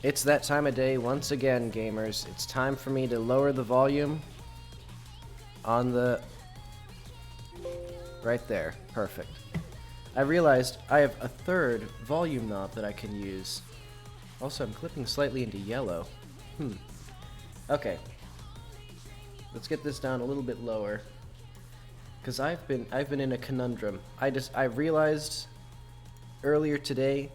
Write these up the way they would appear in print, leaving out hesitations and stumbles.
It's that time of day once again, gamers. It's time for me to lower the volume on the... right there. Perfect. I realized I have a third volume knob that I can use. Also, I'm clipping slightly into yellow. Okay. Let's get this down a little bit lower. Because I've been in a conundrum. I realized earlier today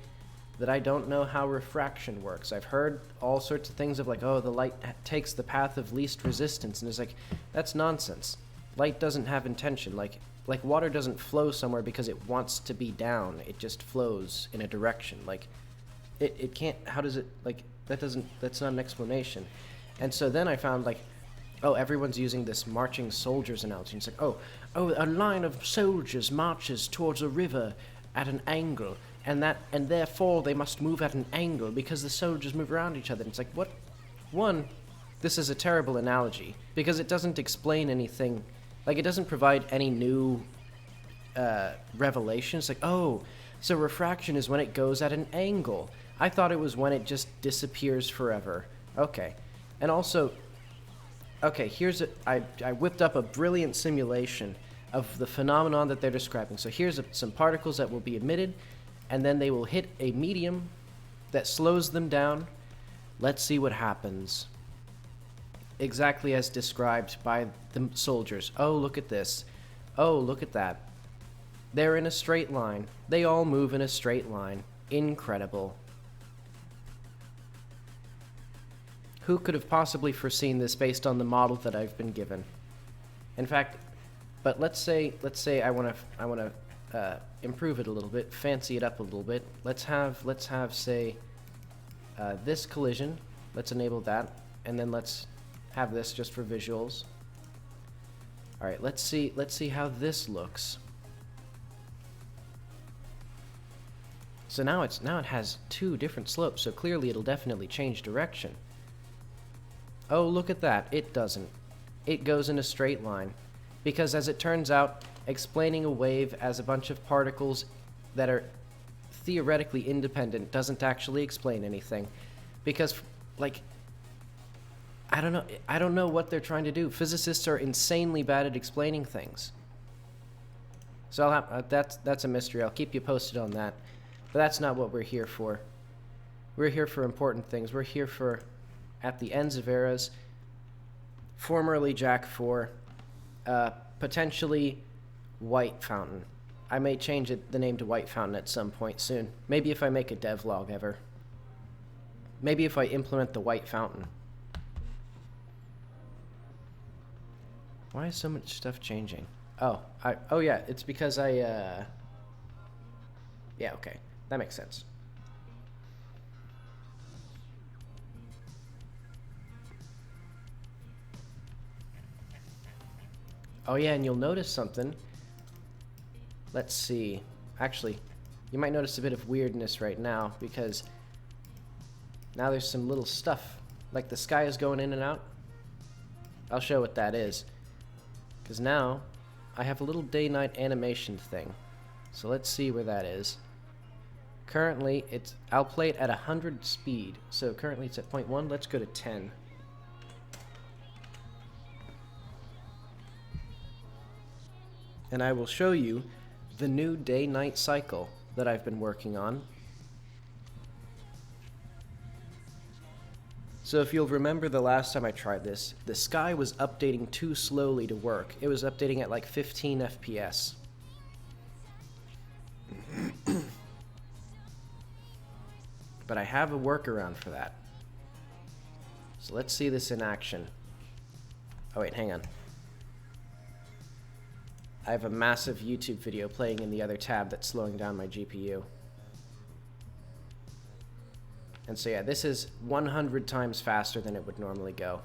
that I don't know how refraction works. I've heard all sorts of things of like, oh, the light takes the path of least resistance, and it's like, that's nonsense. Light doesn't have intention. Like water doesn't flow somewhere because it wants to be down. It just flows in a direction. Like, it can't, how does it, like, that's not an explanation. And so then I found, like, oh, everyone's using this marching soldiers analogy. It's like, oh, a line of soldiers marches towards a river at an angle, and therefore they must move at an angle because the soldiers move around each other. And it's like, what? One, this is a terrible analogy because it doesn't explain anything. Like, it doesn't provide any new revelation. It's like, oh, so refraction is when it goes at an angle. I thought it was when it just disappears forever. Okay. And also, okay, I whipped up a brilliant simulation of the phenomenon that they're describing. So here's some particles that will be emitted, and then they will hit a medium that slows them down. Let's see what happens. Exactly as described by the soldiers. Oh, look at this. Oh, look at that. They're in a straight line. They all move in a straight line. Incredible. Who could have possibly foreseen this based on the model that I've been given? In fact, but let's say I want to improve it a little bit, fancy it up a little bit. Let's have say this collision. Let's enable that, and then let's have this just for visuals. All right, let's see how this looks. So now it has two different slopes. So clearly it'll definitely change direction. Oh, look at that. It doesn't. It goes in a straight line. Because as it turns out, explaining a wave as a bunch of particles that are theoretically independent doesn't actually explain anything. Because, like, I don't know what they're trying to do. Physicists are insanely bad at explaining things. So I'll have, that's a mystery. I'll keep you posted on that. But that's not what we're here for. We're here for important things. We're here for, at the ends of eras, formerly Jak 4, potentially White Fountain. I may change the name to White Fountain at some point soon. Maybe if I make a devlog ever. Maybe if I implement the White Fountain. Why is so much stuff changing? Oh, yeah, it's because yeah, okay. That makes sense. Oh yeah, and you'll notice something. Let's see. Actually, you might notice a bit of weirdness right now because now there's some little stuff. Like the sky is going in and out. I'll show what that is. Because now I have a little day-night animation thing. So let's see where that is. Currently, I'll play it at 100 speed. So currently it's at 0.1. Let's go to 10. And I will show you the new day-night cycle that I've been working on. So if you'll remember the last time I tried this, the sky was updating too slowly to work. It was updating at like 15 FPS. But I have a workaround for that. So let's see this in action. Oh wait, hang on. I have a massive YouTube video playing in the other tab that's slowing down my GPU. And so yeah, this is 100 times faster than it would normally go.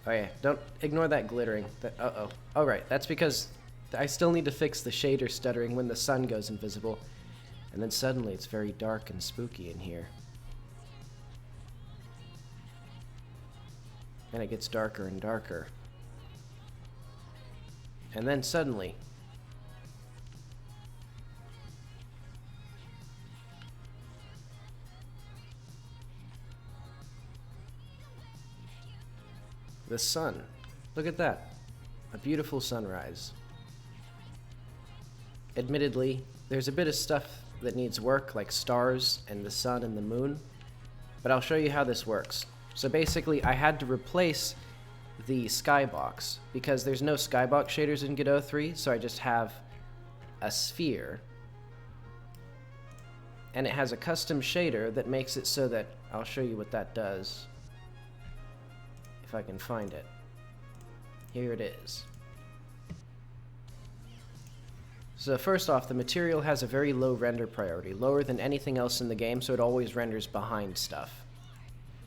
Oh yeah, don't ignore that glittering. Uh-oh. Oh right, that's because I still need to fix the shader stuttering when the sun goes invisible. And then suddenly it's very dark and spooky in here. And it gets darker and darker. And then suddenly, The sun. Look at that. A beautiful sunrise. Admittedly, there's a bit of stuff that needs work, like stars and the sun and the moon, but I'll show you how this works. So basically, I had to replace the skybox, because there's no skybox shaders in Godot 3, so I just have a sphere. And it has a custom shader that makes it so that, I'll show you what that does, if I can find it. Here it is. So first off, the material has a very low render priority, lower than anything else in the game, so it always renders behind stuff.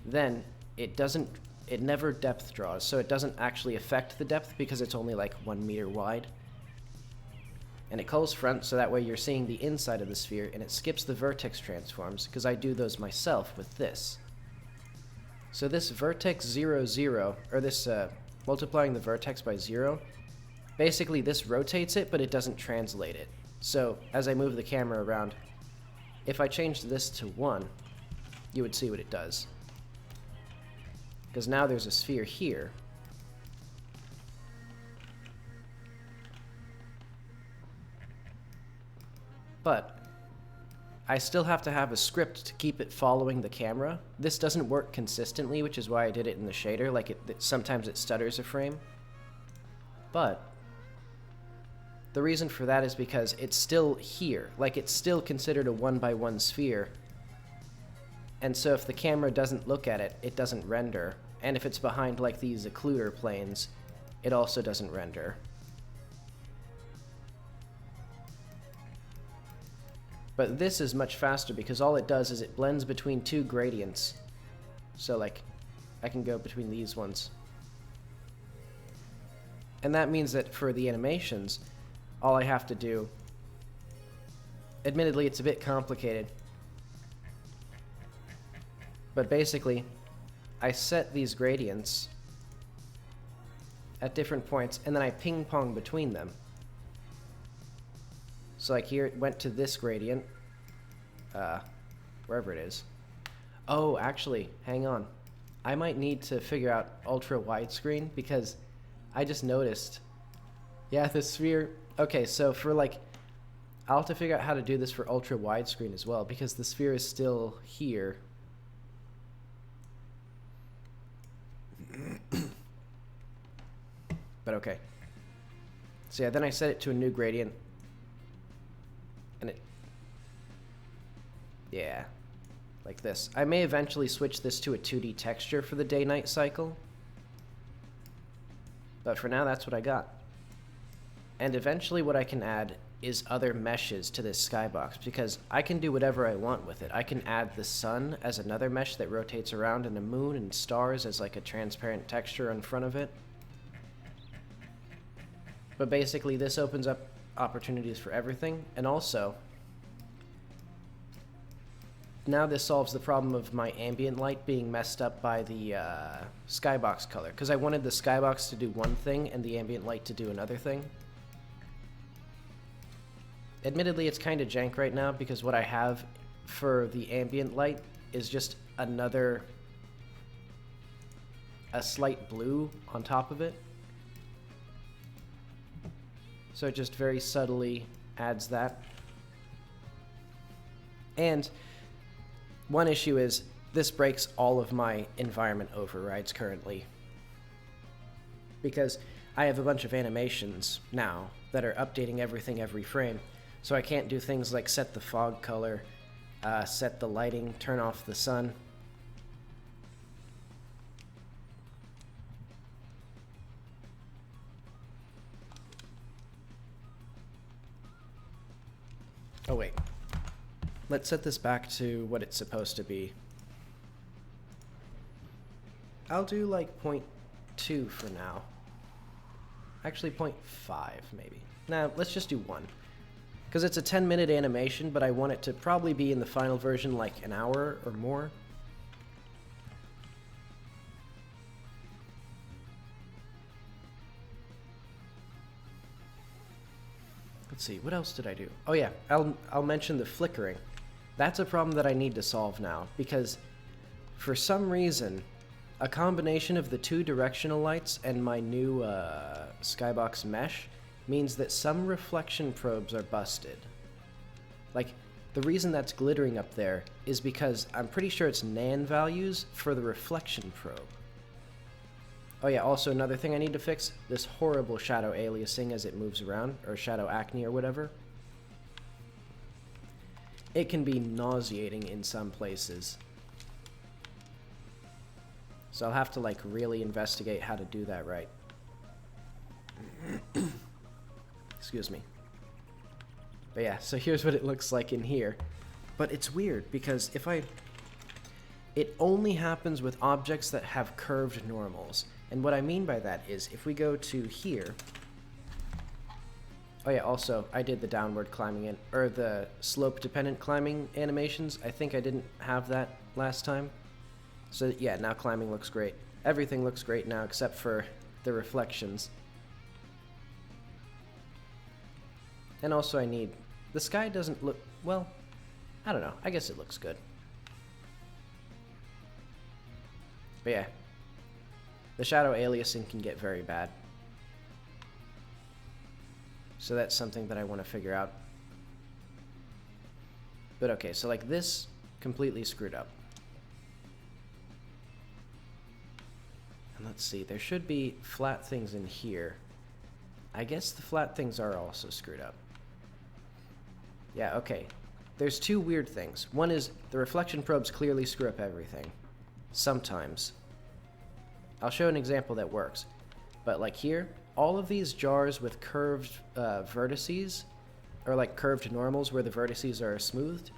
Then, it never depth draws, so it doesn't actually affect the depth because it's only like 1 meter wide. And it culls front, so that way you're seeing the inside of the sphere, and it skips the vertex transforms, because I do those myself with this. So this vertex 0, 0, or this multiplying the vertex by 0, basically this rotates it, but it doesn't translate it. So as I move the camera around, if I changed this to 1, you would see what it does. Because now there's a sphere here. But I still have to have a script to keep it following the camera. This doesn't work consistently, which is why I did it in the shader. Like sometimes it stutters a frame. But the reason for that is because it's still here. Like it's still considered a 1x1 sphere. And so if the camera doesn't look at it, it doesn't render. And if it's behind like these occluder planes, it also doesn't render. But this is much faster because all it does is it blends between two gradients. So like, I can go between these ones. And that means that for the animations, all I have to do, admittedly it's a bit complicated, but basically, I set these gradients at different points, and then I ping pong between them. So like here, it went to this gradient, wherever it is. Oh, actually, hang on. I might need to figure out ultra widescreen because I just noticed. Yeah, the sphere. Okay, so for like, I'll have to figure out how to do this for ultra widescreen as well because the sphere is still here. But okay. So yeah, then I set it to a new gradient. And it... yeah. Like this. I may eventually switch this to a 2D texture for the day-night cycle. But for now, that's what I got. And eventually what I can add is other meshes to this skybox, because I can do whatever I want with it. I can add the sun as another mesh that rotates around, and the moon and stars as like a transparent texture in front of it. But basically this opens up opportunities for everything, and also now this solves the problem of my ambient light being messed up by the skybox color, because I wanted the skybox to do one thing and the ambient light to do another thing. Admittedly, it's kind of jank right now because what I have for the ambient light is just a slight blue on top of it. So it just very subtly adds that. And one issue is this breaks all of my environment overrides currently, because I have a bunch of animations now that are updating everything every frame. So I can't do things like set the fog color, set the lighting, turn off the sun. Oh wait, let's set this back to what it's supposed to be. I'll do like 0.2 for now. Actually 0.5 maybe. Nah, let's just do 1. Because it's a 10-minute animation, but I want it to probably be in the final version like an hour or more. Let's see, what else did I do? Oh yeah, I'll mention the flickering. That's a problem that I need to solve now, because for some reason, a combination of the two directional lights and my new skybox mesh means that some reflection probes are busted. Like, the reason that's glittering up there is because I'm pretty sure it's nan values for the reflection probe. Oh yeah, also another thing I need to fix, this horrible shadow aliasing as it moves around, or shadow acne or whatever. It can be nauseating in some places. So I'll have to like really investigate how to do that right. Excuse me. But yeah, so here's what it looks like in here. But it's weird because it only happens with objects that have curved normals. And what I mean by that is if we go to here. Oh yeah, also I did the downward climbing or the slope dependent climbing animations. I think I didn't have that last time. So yeah, now climbing looks great. Everything looks great now except for the reflections. And also the sky doesn't look, well, I don't know. I guess it looks good. But yeah, the shadow aliasing can get very bad. So that's something that I want to figure out. But okay, so like this completely screwed up. And let's see, there should be flat things in here. I guess the flat things are also screwed up. Yeah, okay. There's two weird things. One is the reflection probes clearly screw up everything. Sometimes. I'll show an example that works. But like here, all of these jars with curved vertices, or like curved normals where the vertices are smoothed,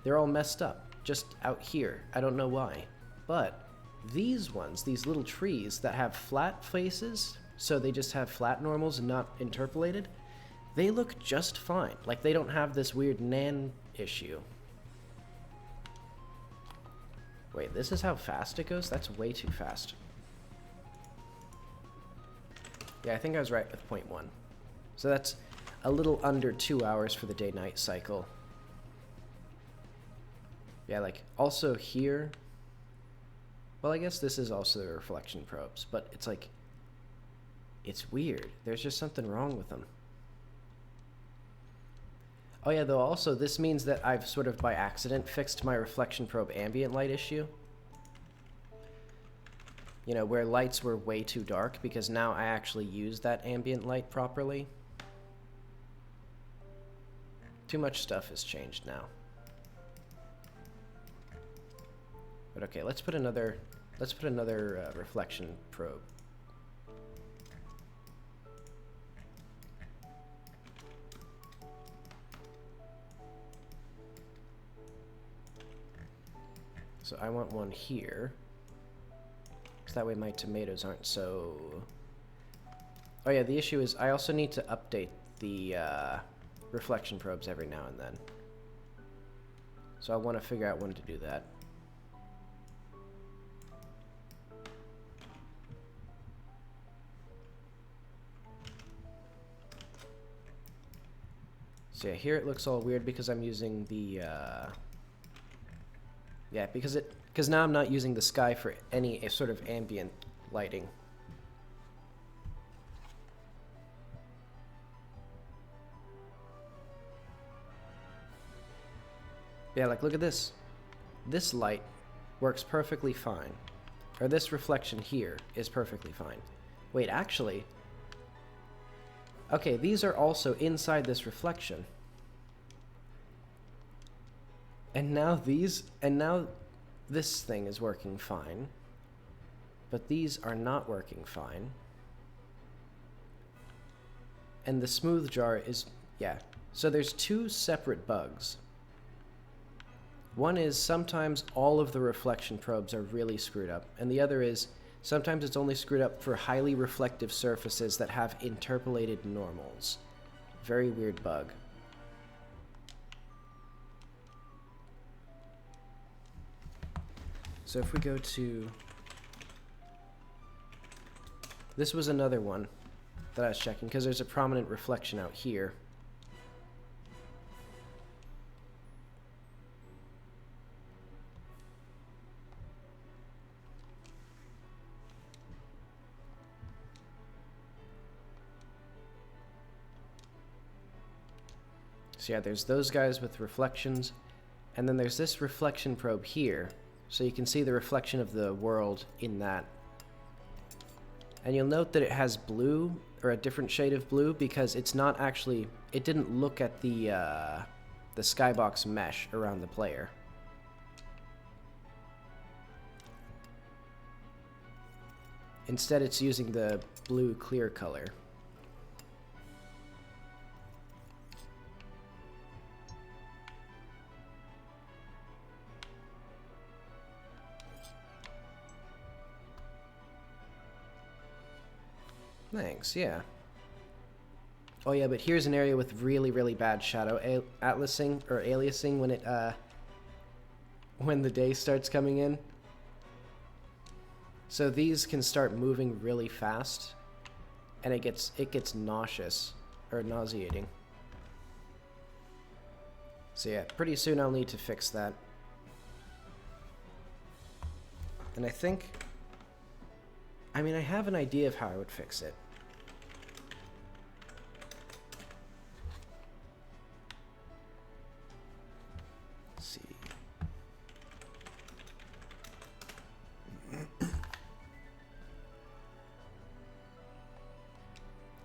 they're all messed up. Just out here. I don't know why. But these ones, these little trees that have flat faces, so they just have flat normals and not interpolated, they look just fine. Like they don't have this weird nan issue. Wait, this is how fast it goes? That's way too fast. Yeah, I think I was right with 0.1. So that's a little under 2 hours for the day-night cycle. Yeah, like, also here... Well, I guess this is also the reflection probes, but it's like... It's weird. There's just something wrong with them. Oh yeah, though also this means that I've sort of by accident fixed my reflection probe ambient light issue. You know, where lights were way too dark, because now I actually use that ambient light properly. Too much stuff has changed now. But okay, let's put another reflection probe. So I want one here. So that way my tomatoes aren't so... Oh yeah, the issue is I also need to update the reflection probes every now and then. So I want to figure out when to do that. So yeah, here it looks all weird because I'm using the... Yeah, because now I'm not using the sky for any sort of ambient lighting. Yeah, like look at this. This light works perfectly fine. Or this reflection here is perfectly fine. Wait, actually... Okay, these are also inside this reflection. And now this thing is working fine. But these are not working fine. And the smooth jar is, yeah. So there's two separate bugs. One is sometimes all of the reflection probes are really screwed up. And the other is sometimes it's only screwed up for highly reflective surfaces that have interpolated normals. Very weird bug. So if we go to... This was another one that I was checking, because there's a prominent reflection out here. So yeah, there's those guys with reflections, and then there's this reflection probe here, so you can see the reflection of the world in that. And you'll note that it has blue, or a different shade of blue, because it's not actually, it didn't look at the skybox mesh around the player. Instead, it's using the blue clear color. Thanks, yeah. Oh yeah, but here's an area with really, really bad shadow atlasing, or aliasing when it, when the day starts coming in. So these can start moving really fast, and it gets nauseous, or nauseating. So yeah, pretty soon I'll need to fix that. And I think, I mean, I have an idea of how I would fix it. Let's see.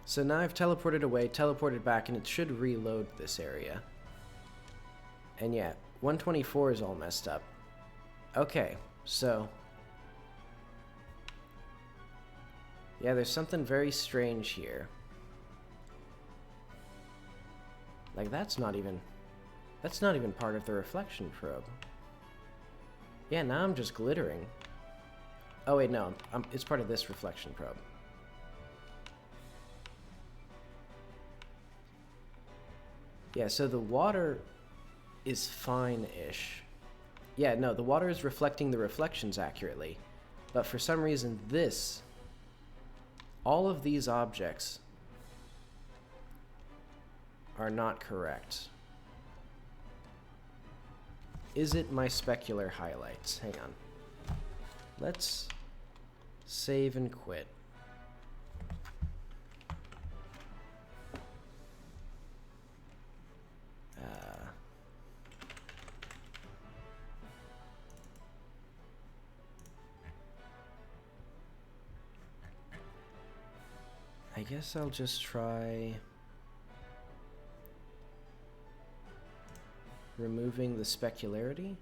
So now I've teleported away, teleported back, and it should reload this area. And yeah, 124 is all messed up. Okay, so yeah, there's something very strange here. Like, that's not even part of the reflection probe. Yeah, now I'm just glittering. Oh wait, no, it's part of this reflection probe. Yeah, so the water is fine-ish. Yeah, no, the water is reflecting the reflections accurately. But for some reason, all of these objects are not correct. Is it my specular highlights? Hang on. Let's save and quit. I guess I'll just try removing the specularity.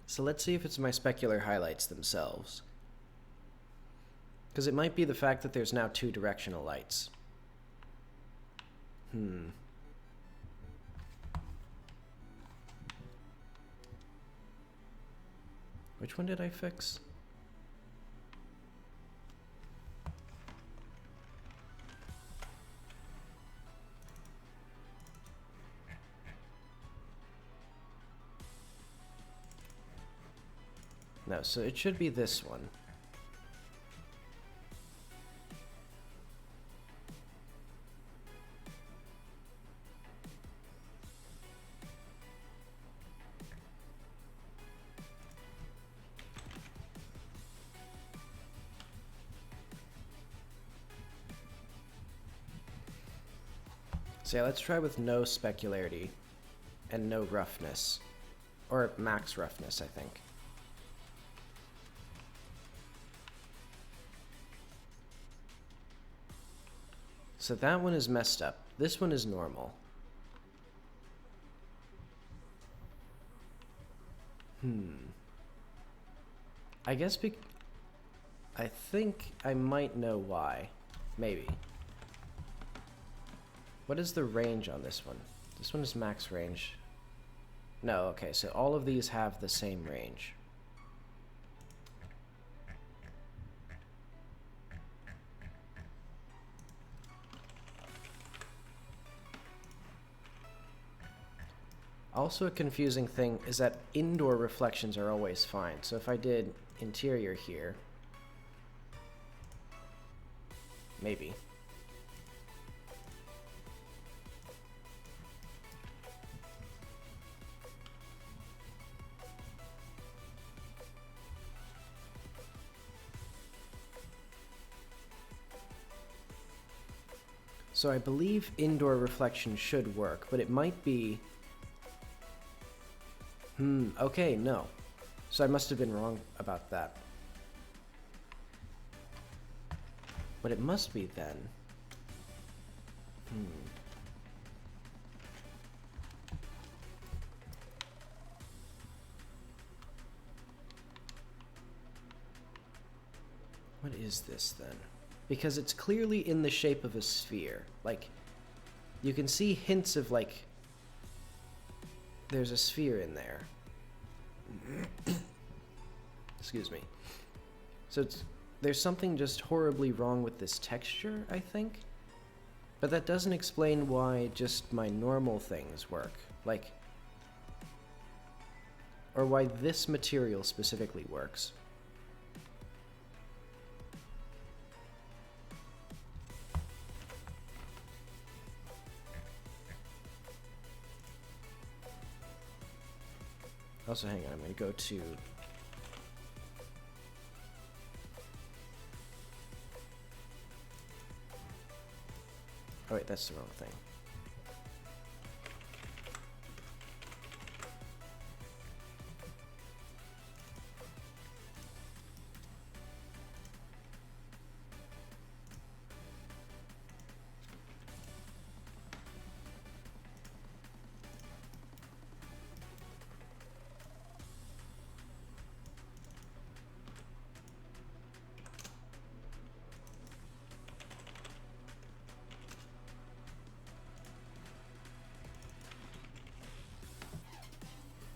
So let's see if it's my specular highlights themselves. Because it might be the fact that there's now two directional lights. Which one did I fix? No, so it should be this one. So yeah, let's try with no specularity and no roughness. Or max roughness, I think. So that one is messed up. This one is normal. I guess I think I might know why. Maybe. What is the range on this one? This one is max range. No, okay, so all of these have the same range. Also a confusing thing is that indoor reflections are always fine. So if I did interior here, maybe. So I believe indoor reflection should work, but it might be... okay, no. So I must have been wrong about that. What it must be then... What is this then? Because it's clearly in the shape of a sphere. Like, you can see hints of, like, there's a sphere in there. Excuse me. So there's something just horribly wrong with this texture, I think. But that doesn't explain why just my normal things work. Like, or why this material specifically works. Also, hang on, I'm going to go to... Oh wait, that's the wrong thing.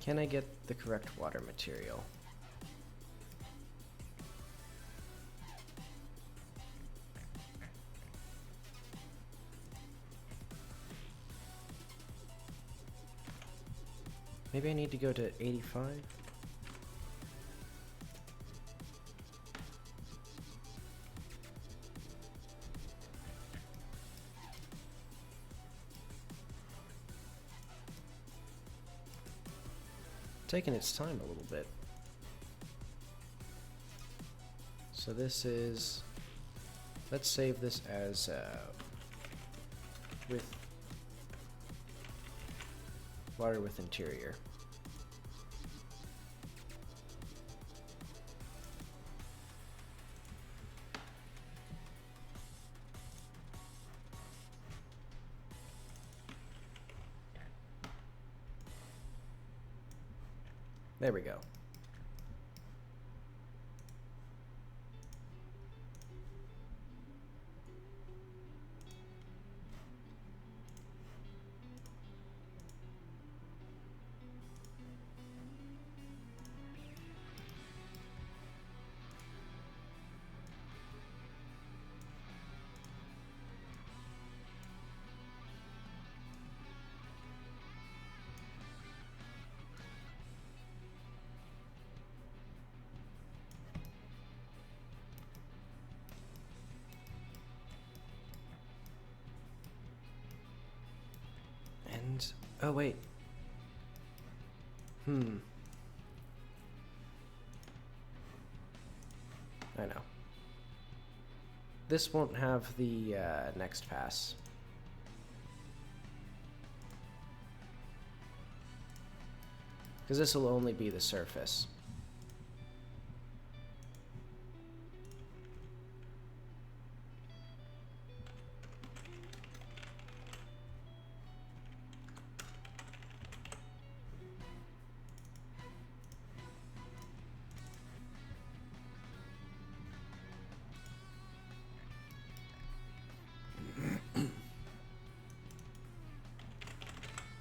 Can I get the correct water material? Maybe I need to go to 85? Taking its time a little bit. So this is, let's save this as with water with interior. There we go. And, oh wait. I know. This won't have the next pass. Because this will only be the surface.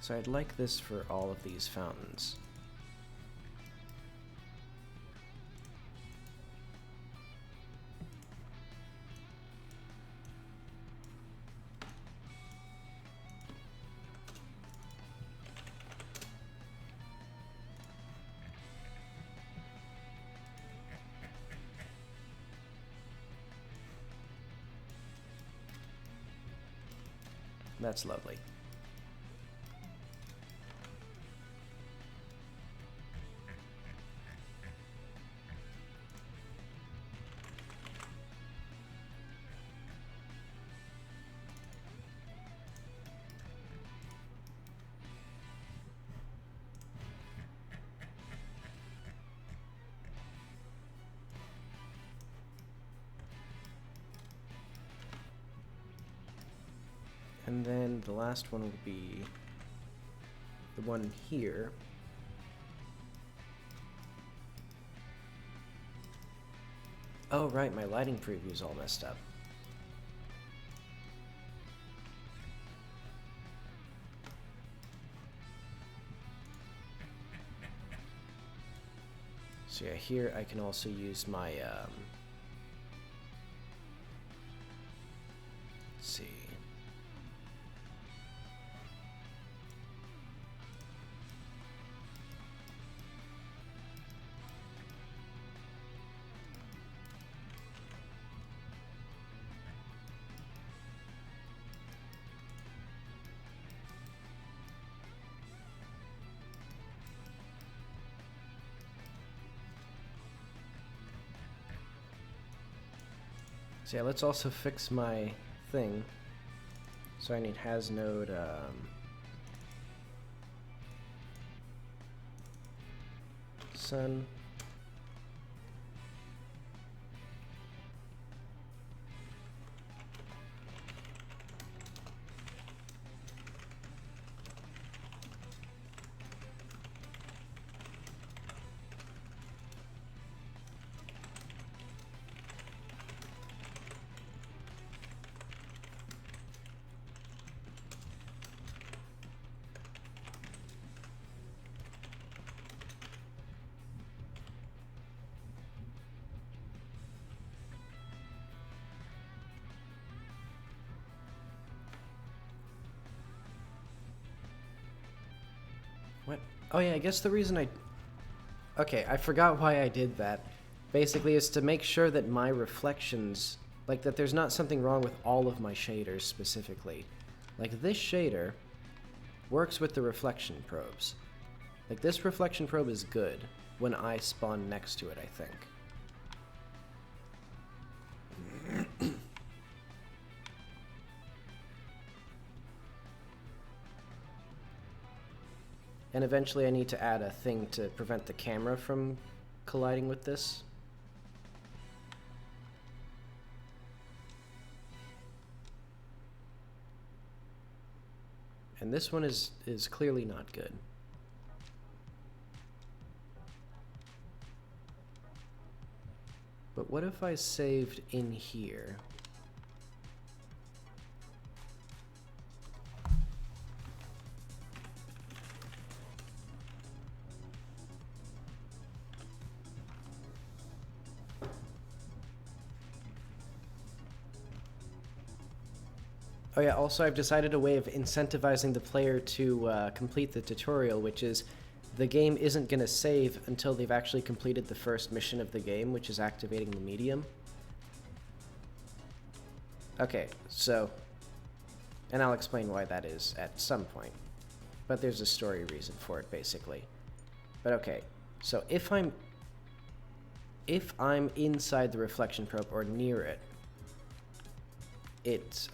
So I'd like this for all of these fountains. That's lovely. And then the last one will be the one here. Oh, right, my lighting preview is all messed up. So yeah, here I can also use my, let's see. So yeah, let's also fix my thing. So I need has node sun. What? Oh yeah, I guess the reason Okay, I forgot why I did that. Basically, is to make sure that my reflections, like that there's not something wrong with all of my shaders specifically. Like this shader works with the reflection probes. Like this reflection probe is good when I spawn next to it, I think. And eventually I need to add a thing to prevent the camera from colliding with this. And this one is clearly not good. But what if I saved in here? Oh yeah, also I've decided a way of incentivizing the player to complete the tutorial, which is the game isn't going to save until they've actually completed the first mission of the game, which is activating the medium. Okay, so, and I'll explain why that is at some point, but there's a story reason for it, basically. But okay, so if I'm inside the reflection probe or near it,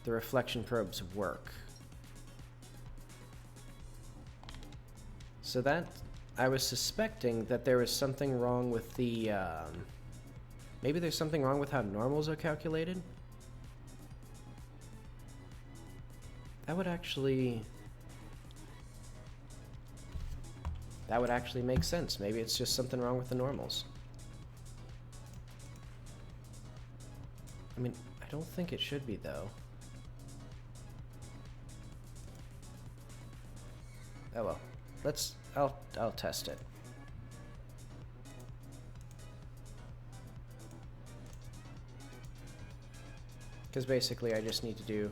the reflection probes work. So that, I was suspecting that there was something wrong with the, maybe there's something wrong with how normals are calculated? That would actually make sense. Maybe it's just something wrong with the normals. I mean, I don't think it should be, though. Oh well. I'll test it. Because basically I just need to do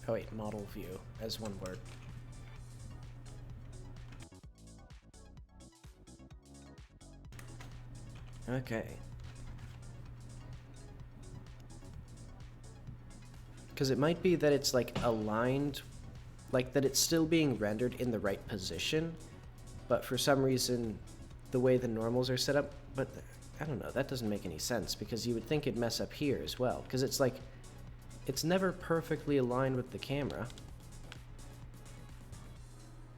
Oh wait, model view as one word. Okay. Because it might be that it's like aligned, like that it's still being rendered in the right position, but for some reason the way the normals are set up, but I don't know, that doesn't make any sense because you would think it'd mess up here as well, because it's like, it's never perfectly aligned with the camera.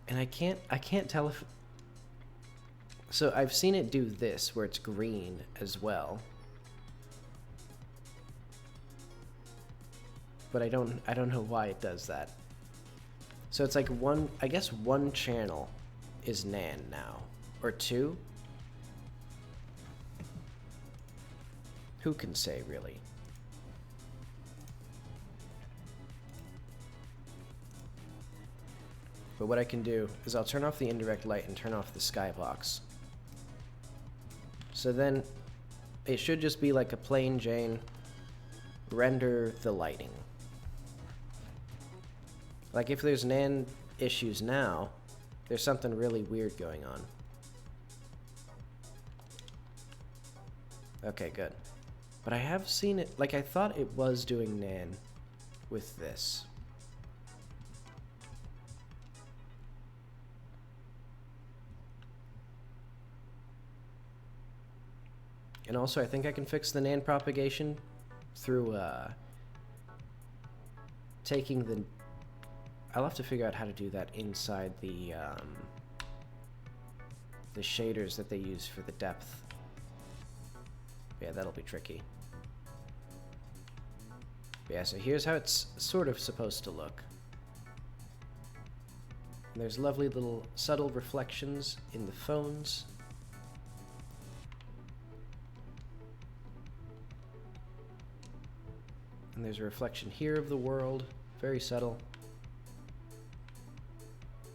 And I can't tell if... So I've seen it do this, where it's green as well. But I don't know why it does that. So it's like one, I guess one channel is Nan now. Or two? Who can say, really? But what I can do is I'll turn off the indirect light and turn off the skybox. So then it should just be like a plain Jane render the lighting. Like if there's NAND issues now, there's something really weird going on. Okay, good. But I have seen it, like I thought it was doing NAND with this. And also I think I can fix the NAND propagation through taking the... I'll have to figure out how to do that inside the shaders that they use for the depth. Yeah, that'll be tricky. But yeah, so here's how it's sort of supposed to look. And there's lovely little subtle reflections in the phones. And there's a reflection here of the world, very subtle.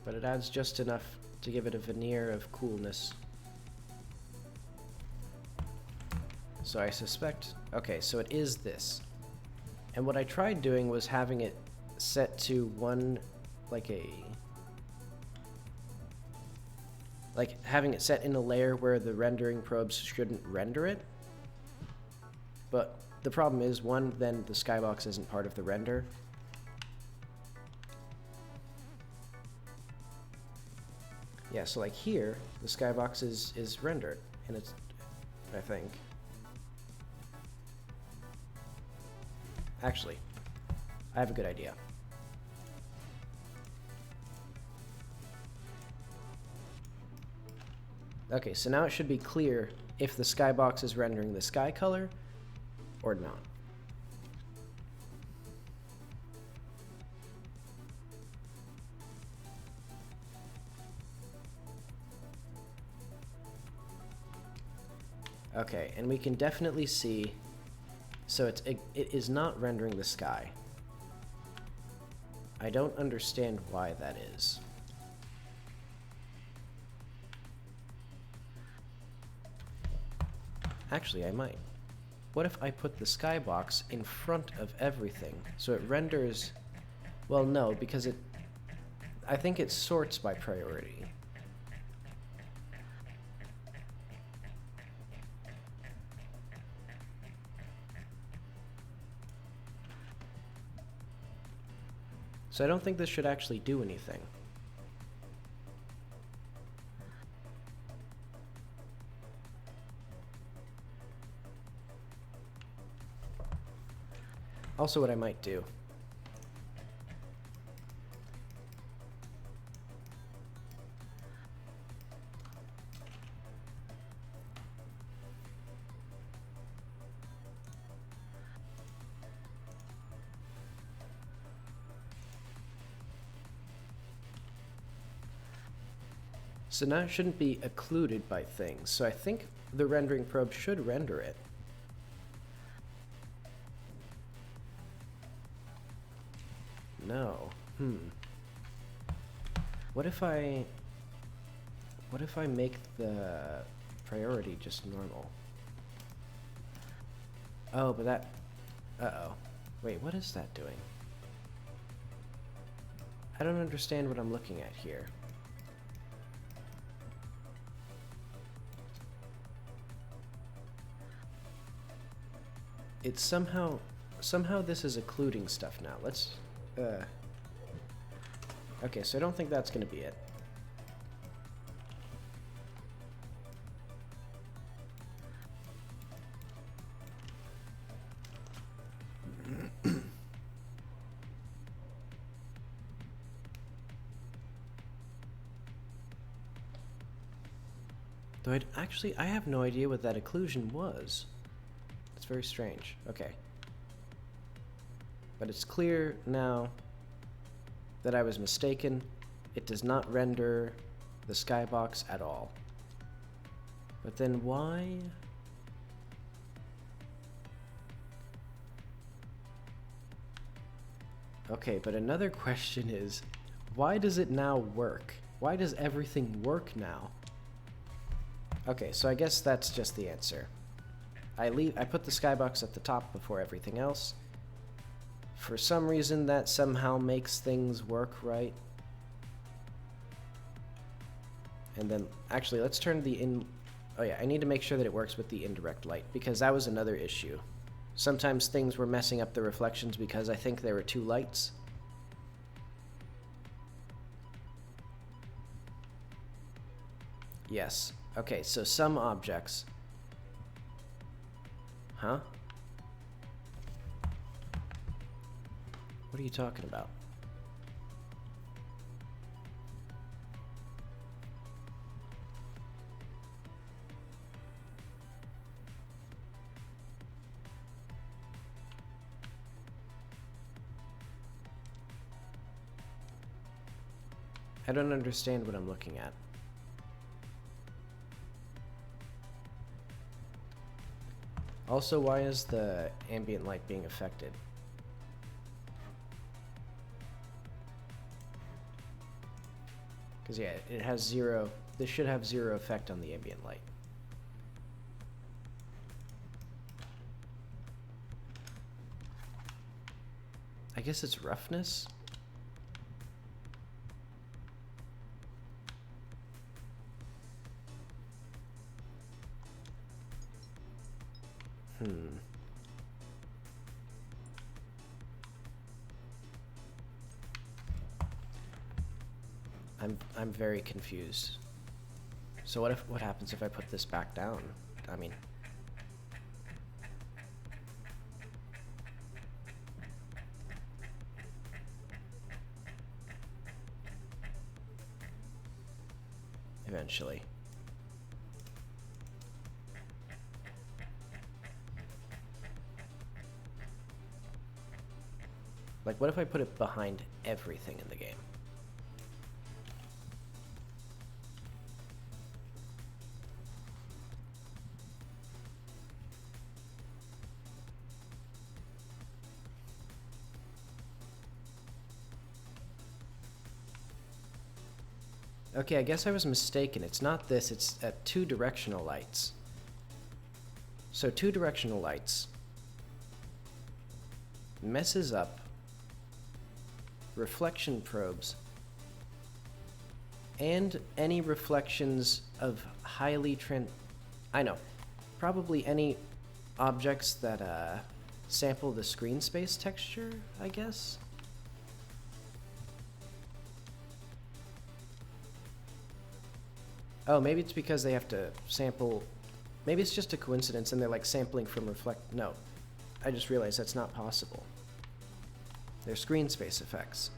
But it adds just enough to give it a veneer of coolness. So I suspect... Okay, so it is this. And what I tried doing was having it set to one, like having it set in a layer where the rendering probes shouldn't render it. But the problem is, one, then the skybox isn't part of the render. Yeah, so like here, the skybox is rendered, and it's, I think. Actually, I have a good idea. Okay, so now it should be clear if the skybox is rendering the sky color or not. Okay, and we can definitely see, so it is not rendering the sky. I don't understand why that is. Actually, I might. What if I put the skybox in front of everything, so it renders... Well, no, because I think it sorts by priority. So I don't think this should actually do anything. Also, what I might do. So now it shouldn't be occluded by things. So I think the rendering probe should render it. No. What if I make the priority just normal? Oh, but that... Uh-oh. Wait, what is that doing? I don't understand what I'm looking at here. It's somehow this is occluding stuff now. Let's, okay, so I don't think that's gonna be it. Though I have no idea what that occlusion was. It's very strange. Okay. But it's clear now that I was mistaken. It does not render the skybox at all. But then why? Okay, but another question is, why does it now work? Why does everything work now? Okay, so I guess that's just the answer. I put the skybox at the top before everything else. For some reason that somehow makes things work right. And then, actually, let's turn oh yeah, I need to make sure that it works with the indirect light, because that was another issue. Sometimes things were messing up the reflections because I think there were two lights. Yes. Okay, so some objects... Huh? What are you talking about? I don't understand what I'm looking at. Also, why is the ambient light being affected? Because yeah, it has zero, this should have zero effect on the ambient light. I guess it's roughness? I'm very confused. So what happens if I put this back down? I mean, eventually. Like, what if I put it behind everything in the game? Okay, I guess I was mistaken. It's not this, it's at two directional lights. So two directional lights messes up reflection probes and any reflections of I know, probably any objects that sample the screen space texture, I guess? Oh, maybe it's because they have to sample... Maybe it's just a coincidence and they're like sampling from No, I just realized that's not possible. They're screen space effects.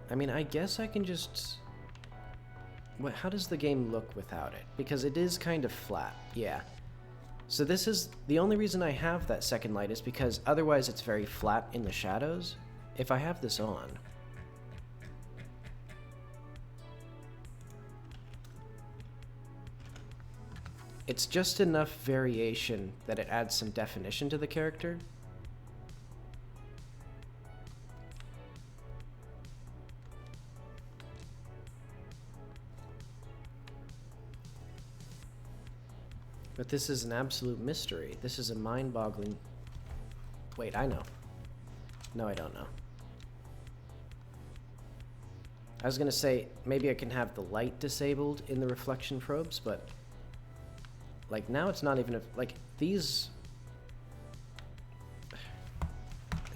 I mean, I guess I can just... How does the game look without it? Because it is kind of flat, yeah. So this is... The only reason I have that second light is because otherwise it's very flat in the shadows. If I have this on... It's just enough variation that it adds some definition to the character. But this is an absolute mystery. This is a mind-boggling... Wait, I know. No, I don't know. I was gonna say, maybe I can have the light disabled in the reflection probes, but... Like, now it's not even... Like, these...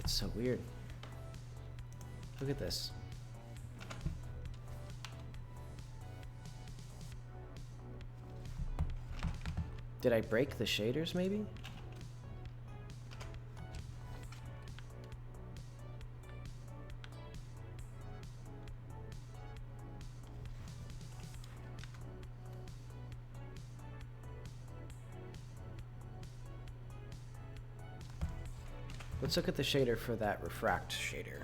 It's so weird. Look at this. Did I break the shaders, maybe? Let's look at the shader for that refract shader.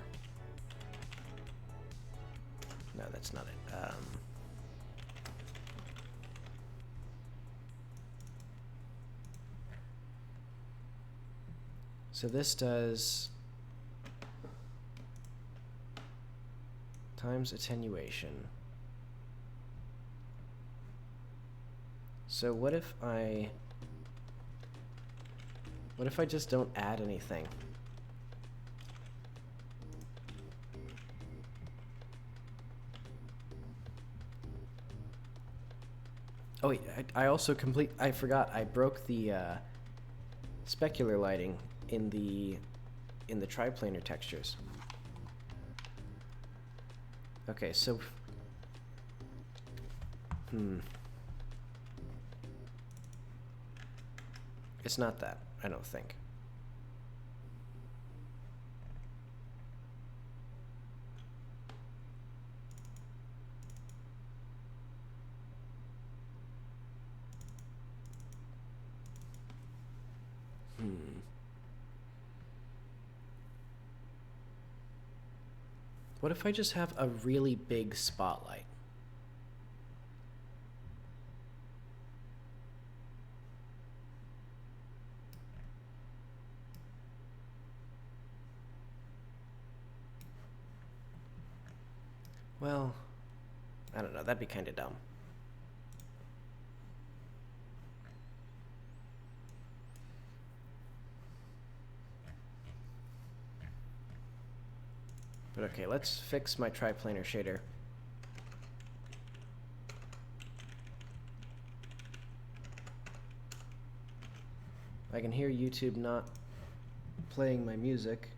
No, that's not it. So this does times attenuation. So what if I just don't add anything? Oh wait, I forgot, I broke the specular lighting in the triplanar textures. Okay, so it's not that, I don't think. What if I just have a really big spotlight? Well, I don't know, that'd be kind of dumb. But okay, let's fix my triplanar shader. I can hear YouTube not playing my music.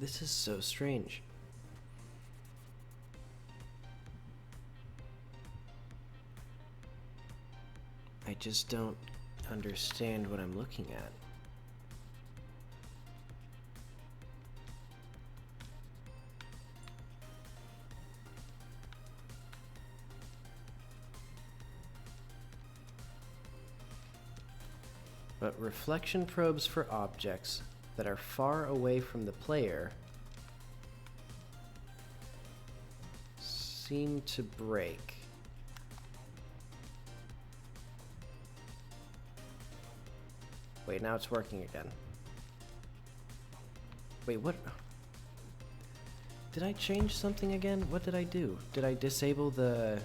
This is so strange. I just don't understand what I'm looking at. But reflection probes for objects that are far away from the player seem to break. Wait, now it's working again. Wait, what? Did I change something again? What did I do? Did I disable the...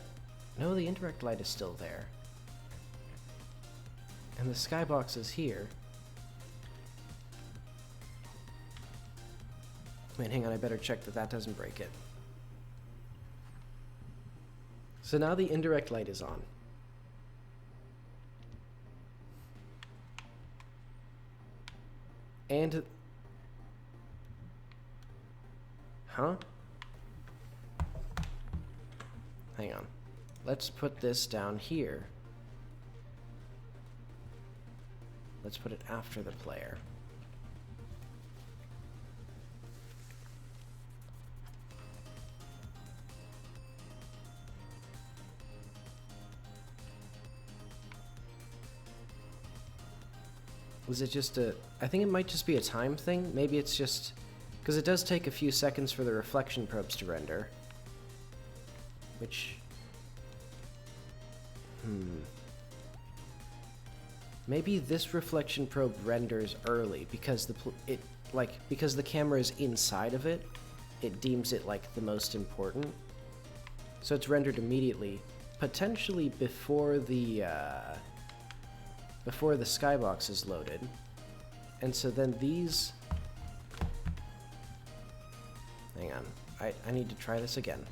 No, the indirect light is still there. And the skybox is here. Wait, hang on, I better check that that doesn't break it. So now the indirect light is on. And... Huh? Hang on. Let's put this down here. Let's put it after the player. Is it just a... I think it might just be a time thing. Maybe it's just... Because it does take a few seconds for the reflection probes to render. Which... Maybe this reflection probe renders early because because the camera is inside of it, it deems it like the most important. So it's rendered immediately, potentially before the skybox is loaded. And so then these... Hang on, I need to try this again.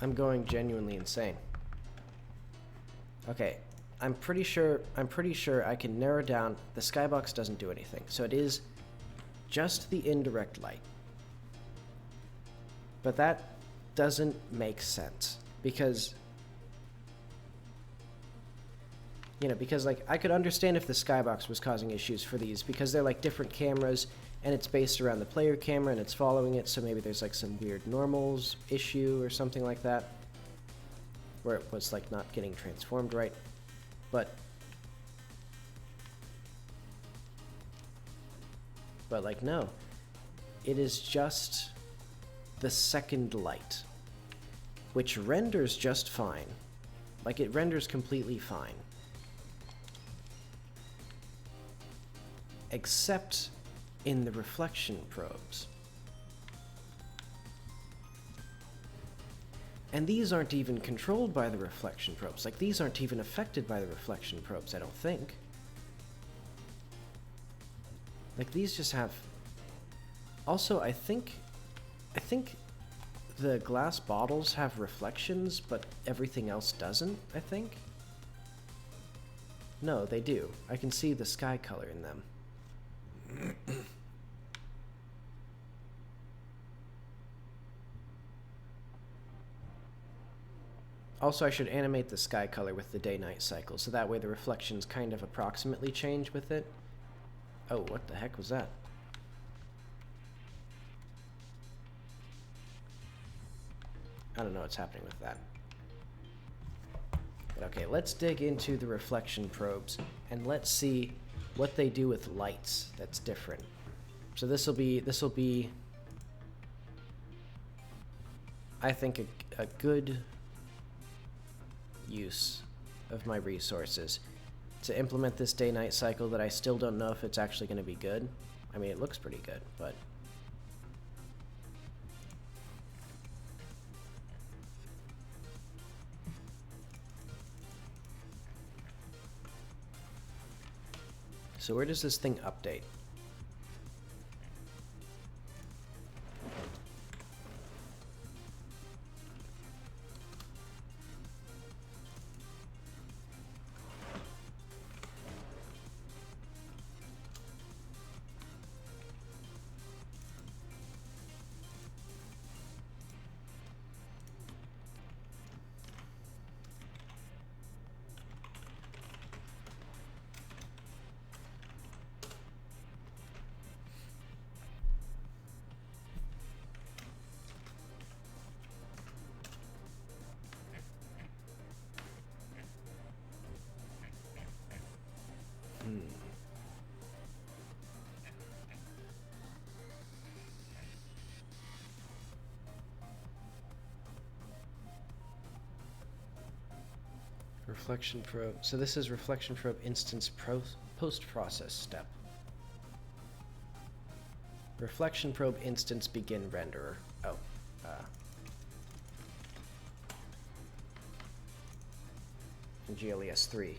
I'm going genuinely insane. Okay, I'm pretty sure I can narrow down. The skybox doesn't do anything, so it is just the indirect light. But that doesn't make sense because, you know, because like I could understand if the skybox was causing issues for these because they're like different cameras and it's based around the player camera and it's following it, so maybe there's like some weird normals issue or something like that where it was like not getting transformed right. But like no, it is just the second light, which renders just fine. Like it renders completely fine. Except in the reflection probes. And these aren't even controlled by the reflection probes. Like, these aren't even affected by the reflection probes, I don't think. Like, these just have... Also, I think the glass bottles have reflections, but everything else doesn't, I think? No, they do. I can see the sky color in them. Also, I should animate the sky color with the day-night cycle, so that way the reflections kind of approximately change with it. Oh, what the heck was that? I don't know what's happening with that. But okay, let's dig into the reflection probes, and let's see what they do with lights that's different. So this will be, I think, a good use of my resources to implement this day-night cycle that I still don't know if it's actually going to be good. I mean, it looks pretty good, but... So where does this thing update? Reflection probe. So this is reflection probe instance post-process step. Reflection probe instance begin renderer. Oh. In GLES 3.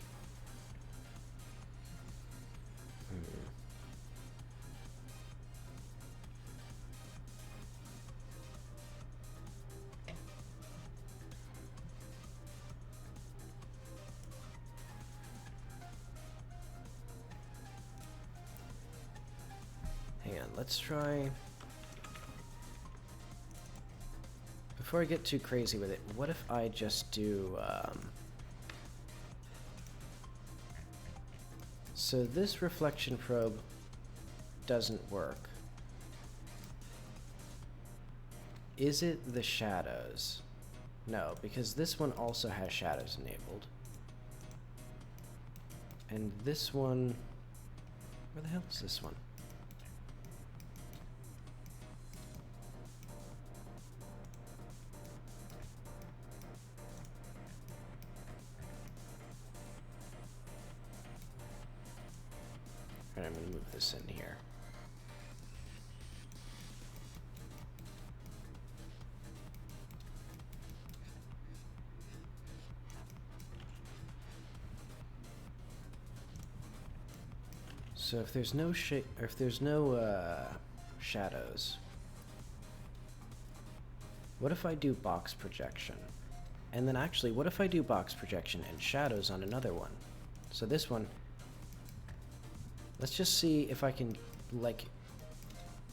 Let's try... Before I get too crazy with it, what if I just do, So this reflection probe doesn't work. Is it the shadows? No, because this one also has shadows enabled. And this one... Where the hell is this one? Alright, I'm gonna move this in here. So if there's no shadows, what if I do box projection? And then actually, what if I do box projection and shadows on another one? So this one, let's just see if I can, like,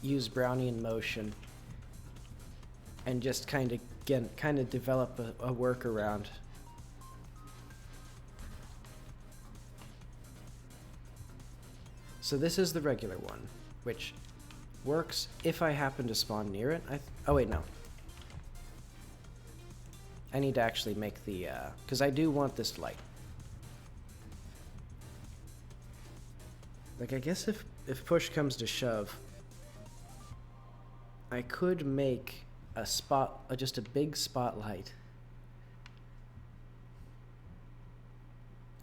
use Brownian motion and just kind of develop a workaround. So this is the regular one, which works if I happen to spawn near it. Oh wait, no. I need to actually make the, because I do want this light. Like, I guess if push comes to shove, I could make a just a big spotlight.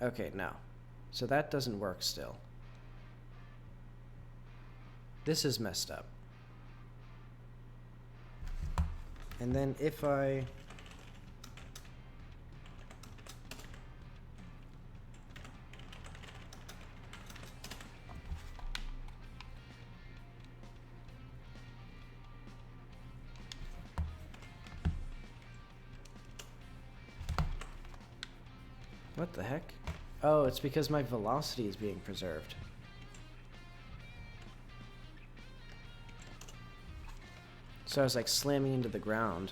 Okay, no. So that doesn't work still. This is messed up. And then if I... What the heck? Oh, it's because my velocity is being preserved. So I was like slamming into the ground.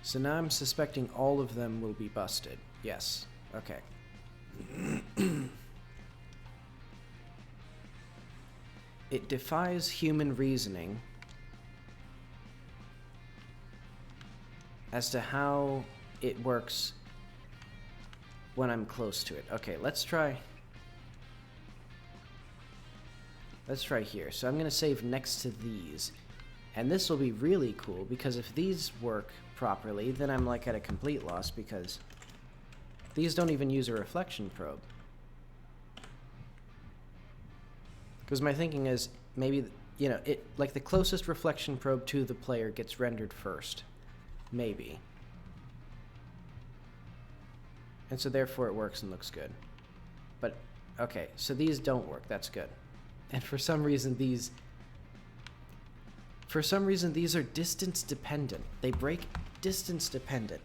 So now I'm suspecting all of them will be busted. Yes. Okay. It defies human reasoning as to how it works when I'm close to it. Okay, let's try here. So I'm going to save next to these. And this will be really cool, because if these work properly, then I'm like at a complete loss, because these don't even use a reflection probe. Because my thinking is, maybe, you know, it like the closest reflection probe to the player gets rendered first. Maybe. And so therefore it works and looks good. But, okay, so these don't work. That's good. And for some reason these are distance dependent. They break distance dependent.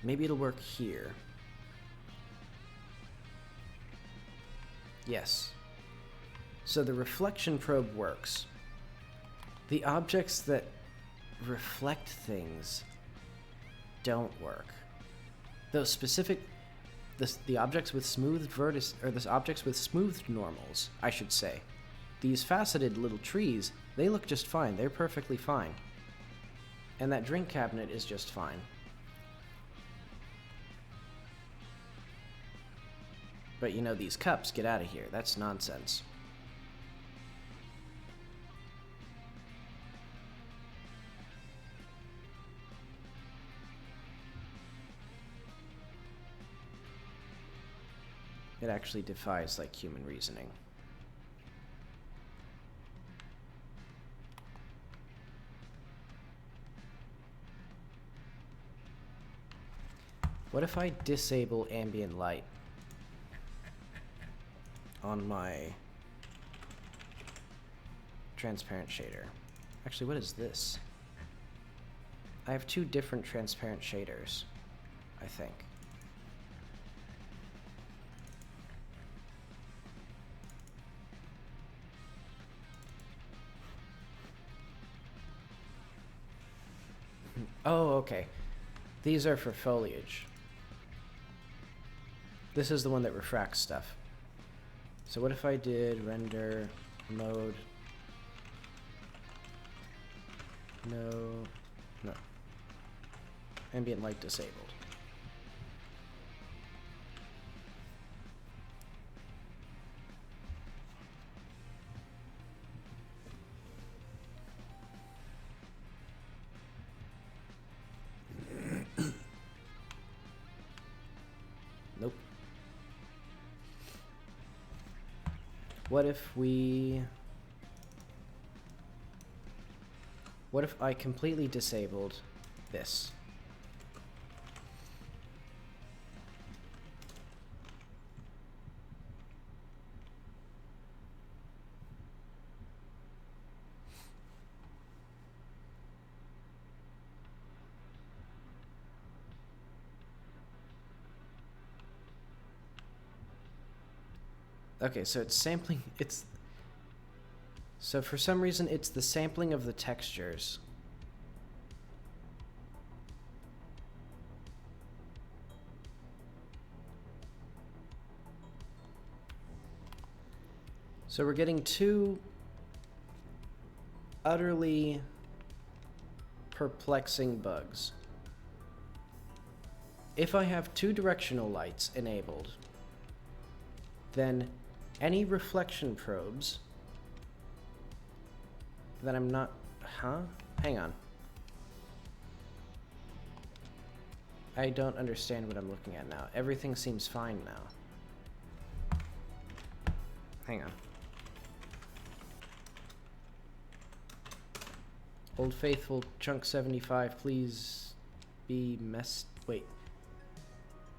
Maybe it'll work here. Yes. So the reflection probe works. The objects that reflect things don't work. Those specific, the objects with smooth vertices, or the objects with smooth normals, I should say. These faceted little trees, they look just fine. They're perfectly fine. And that drink cabinet is just fine. But you know, these cups, get out of here. That's nonsense. It actually defies, like, human reasoning. What if I disable ambient light on my transparent shader? Actually, what is this? I have two different transparent shaders, I think. Oh, okay. These are for foliage. This is the one that refracts stuff. So what if I did render mode? No. Ambient light disabled. Nope. What if I completely disabled this? Okay, so it's sampling, so for some reason it's the sampling of the textures. So we're getting two utterly perplexing bugs. If I have two directional lights enabled, then any reflection probes that I'm not... Huh? Hang on. I don't understand what I'm looking at now. Everything seems fine now. Hang on. Old Faithful Chunk 75, please be messed... Wait.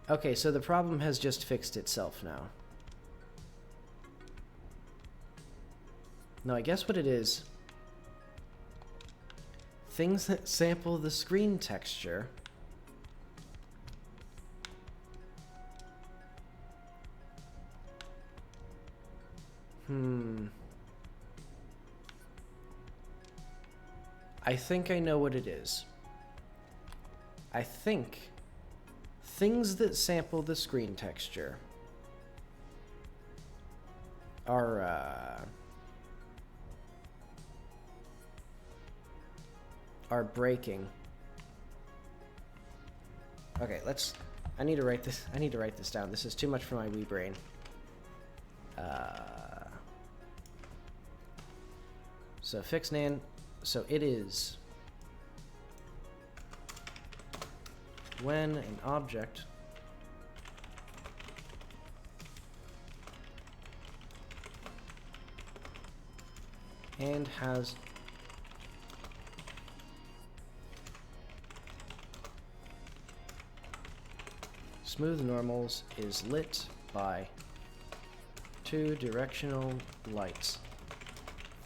Okay, so the problem has just fixed itself now. No, I guess what it is... Things that sample the screen texture... I think I know what it is. I think things that sample the screen texture are breaking. Okay, I need to write this down. This is too much for my wee brain. So fix nan. So it is when an object and has smooth normals is lit by two directional lights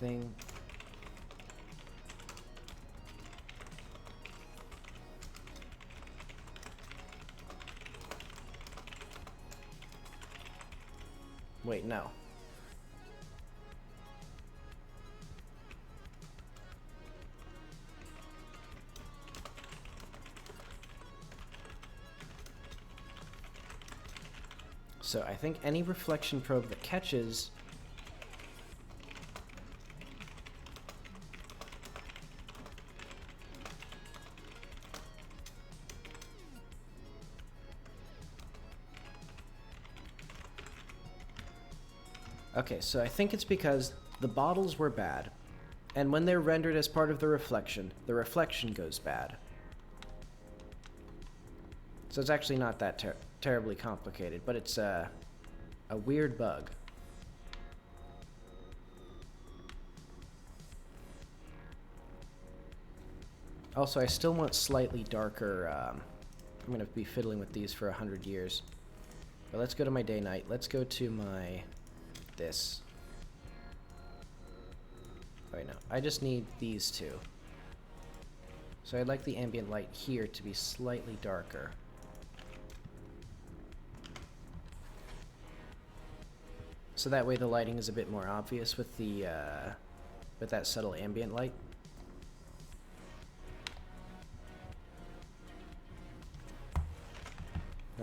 thing. Wait, no. So I think any reflection probe that catches Okay, so I think it's because the bottles were bad, and when they're rendered as part of the reflection goes bad. So it's actually not that terribly complicated, but it's a weird bug. Also, I still want slightly darker, I'm going to be fiddling with these for 100 years. But let's go to my day-night. Let's go to my... this. Oh, wait, no. I just need these two. So I'd like the ambient light here to be slightly darker. So that way the lighting is a bit more obvious with the, with that subtle ambient light.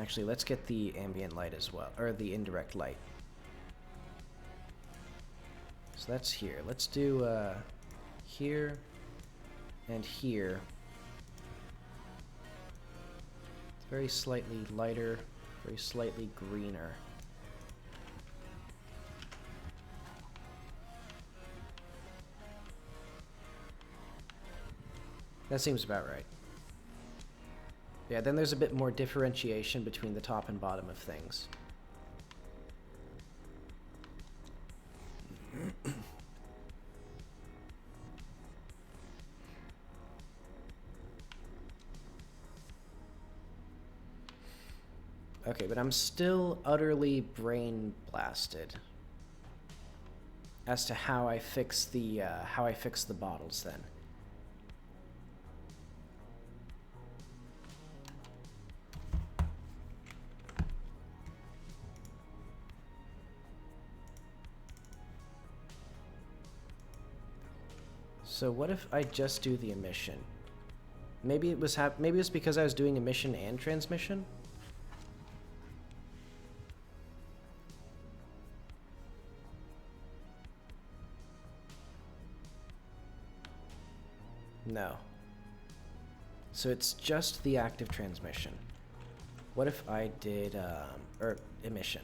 Actually, let's get the ambient light as well, or the indirect light. So that's here. Let's do here and here. It's very slightly lighter, very slightly greener. That seems about right. Yeah, then there's a bit more differentiation between the top and bottom of things. Okay, but I'm still utterly brain blasted as to how I fix the bottles then. So what if I just do the emission? Maybe it was because I was doing emission and transmission? No. So it's just the active transmission. What if I did, or emission?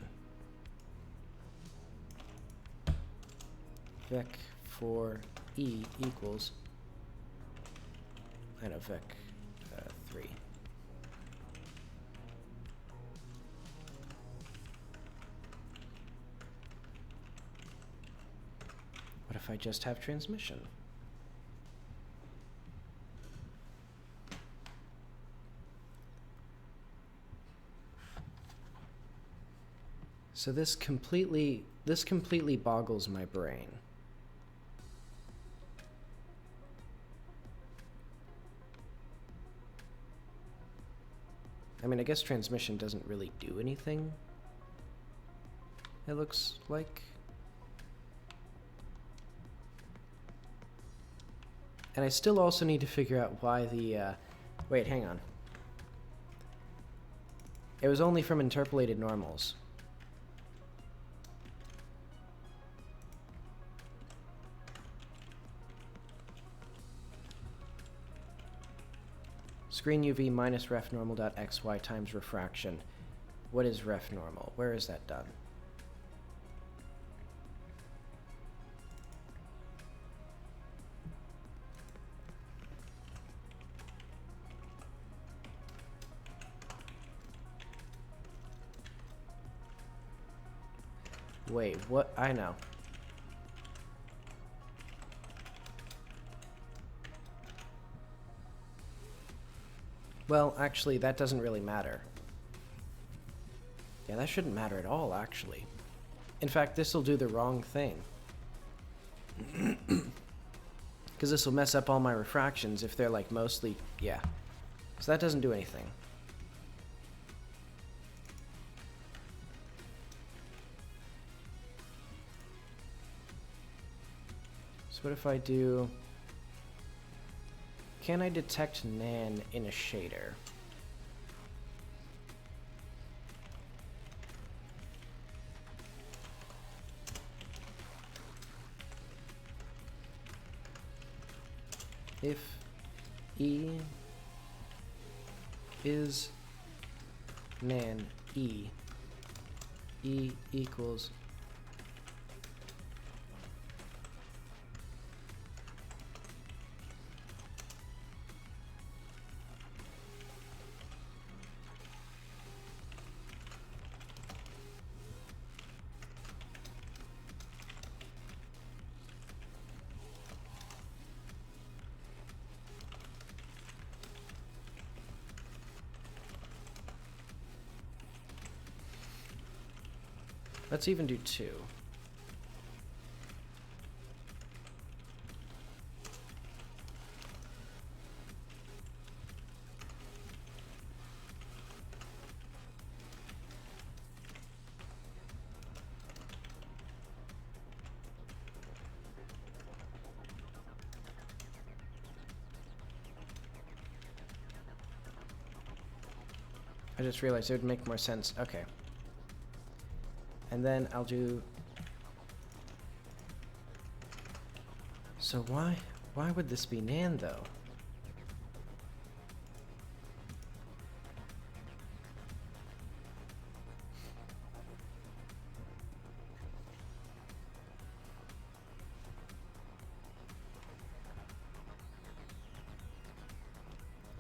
Vec for E equals, I know, Vec 3. What if I just have transmission? So this completely boggles my brain. I mean, I guess transmission doesn't really do anything, it looks like. And I still also need to figure out why the, wait, hang on. It was only from interpolated normals. Screen UV minus ref normal dot xy times refraction. What is ref normal? Where is that done? Wait, what? I know. Well, actually, that doesn't really matter. Yeah, that shouldn't matter at all, actually. In fact, this will do the wrong thing. Because this will mess up all my refractions if they're, like, mostly... Yeah. So that doesn't do anything. So what if I do... Can I detect nan in a shader? If E is nan E, E equals let's even do 2. I just realized it would make more sense. Okay. And then I'll do... So why would this be Nan, though?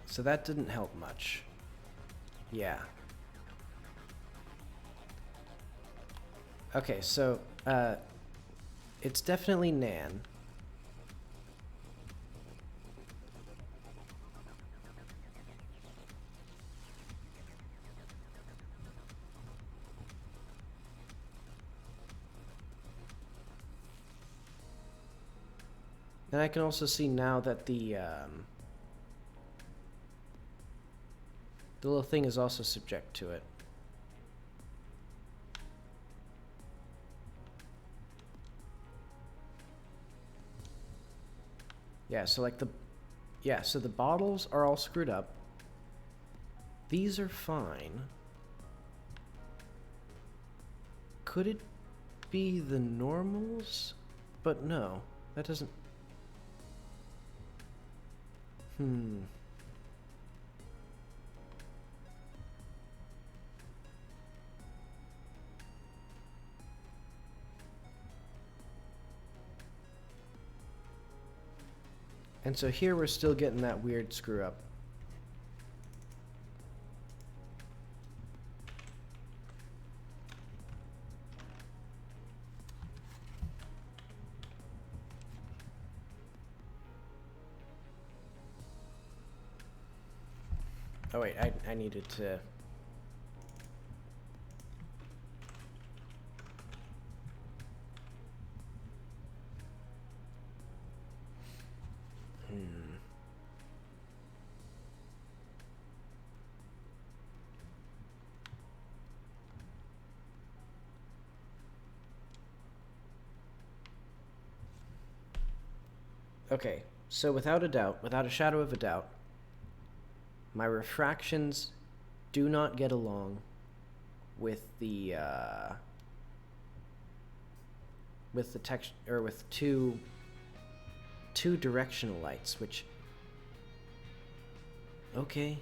So that didn't help much. Yeah. Okay, so, it's definitely Nan. And I can also see now that the little thing is also subject to it. Yeah, so like so the bottles are all screwed up. These are fine. Could it be the normals? But no, that doesn't... And so here we're still getting that weird screw up. Oh wait, I needed to... Okay, so without a doubt, without a shadow of a doubt, my refractions do not get along with the text, or with two directional lights, which... Okay.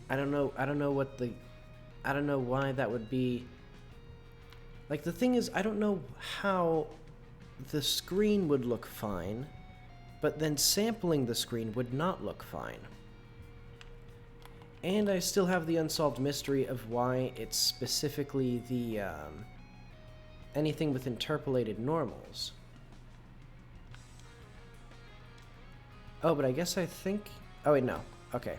I don't know why that would be... Like, the thing is, I don't know how the screen would look fine, but then sampling the screen would not look fine. And I still have the unsolved mystery of why it's specifically the, anything with interpolated normals. Oh, but I guess I think... Oh, wait, no. Okay.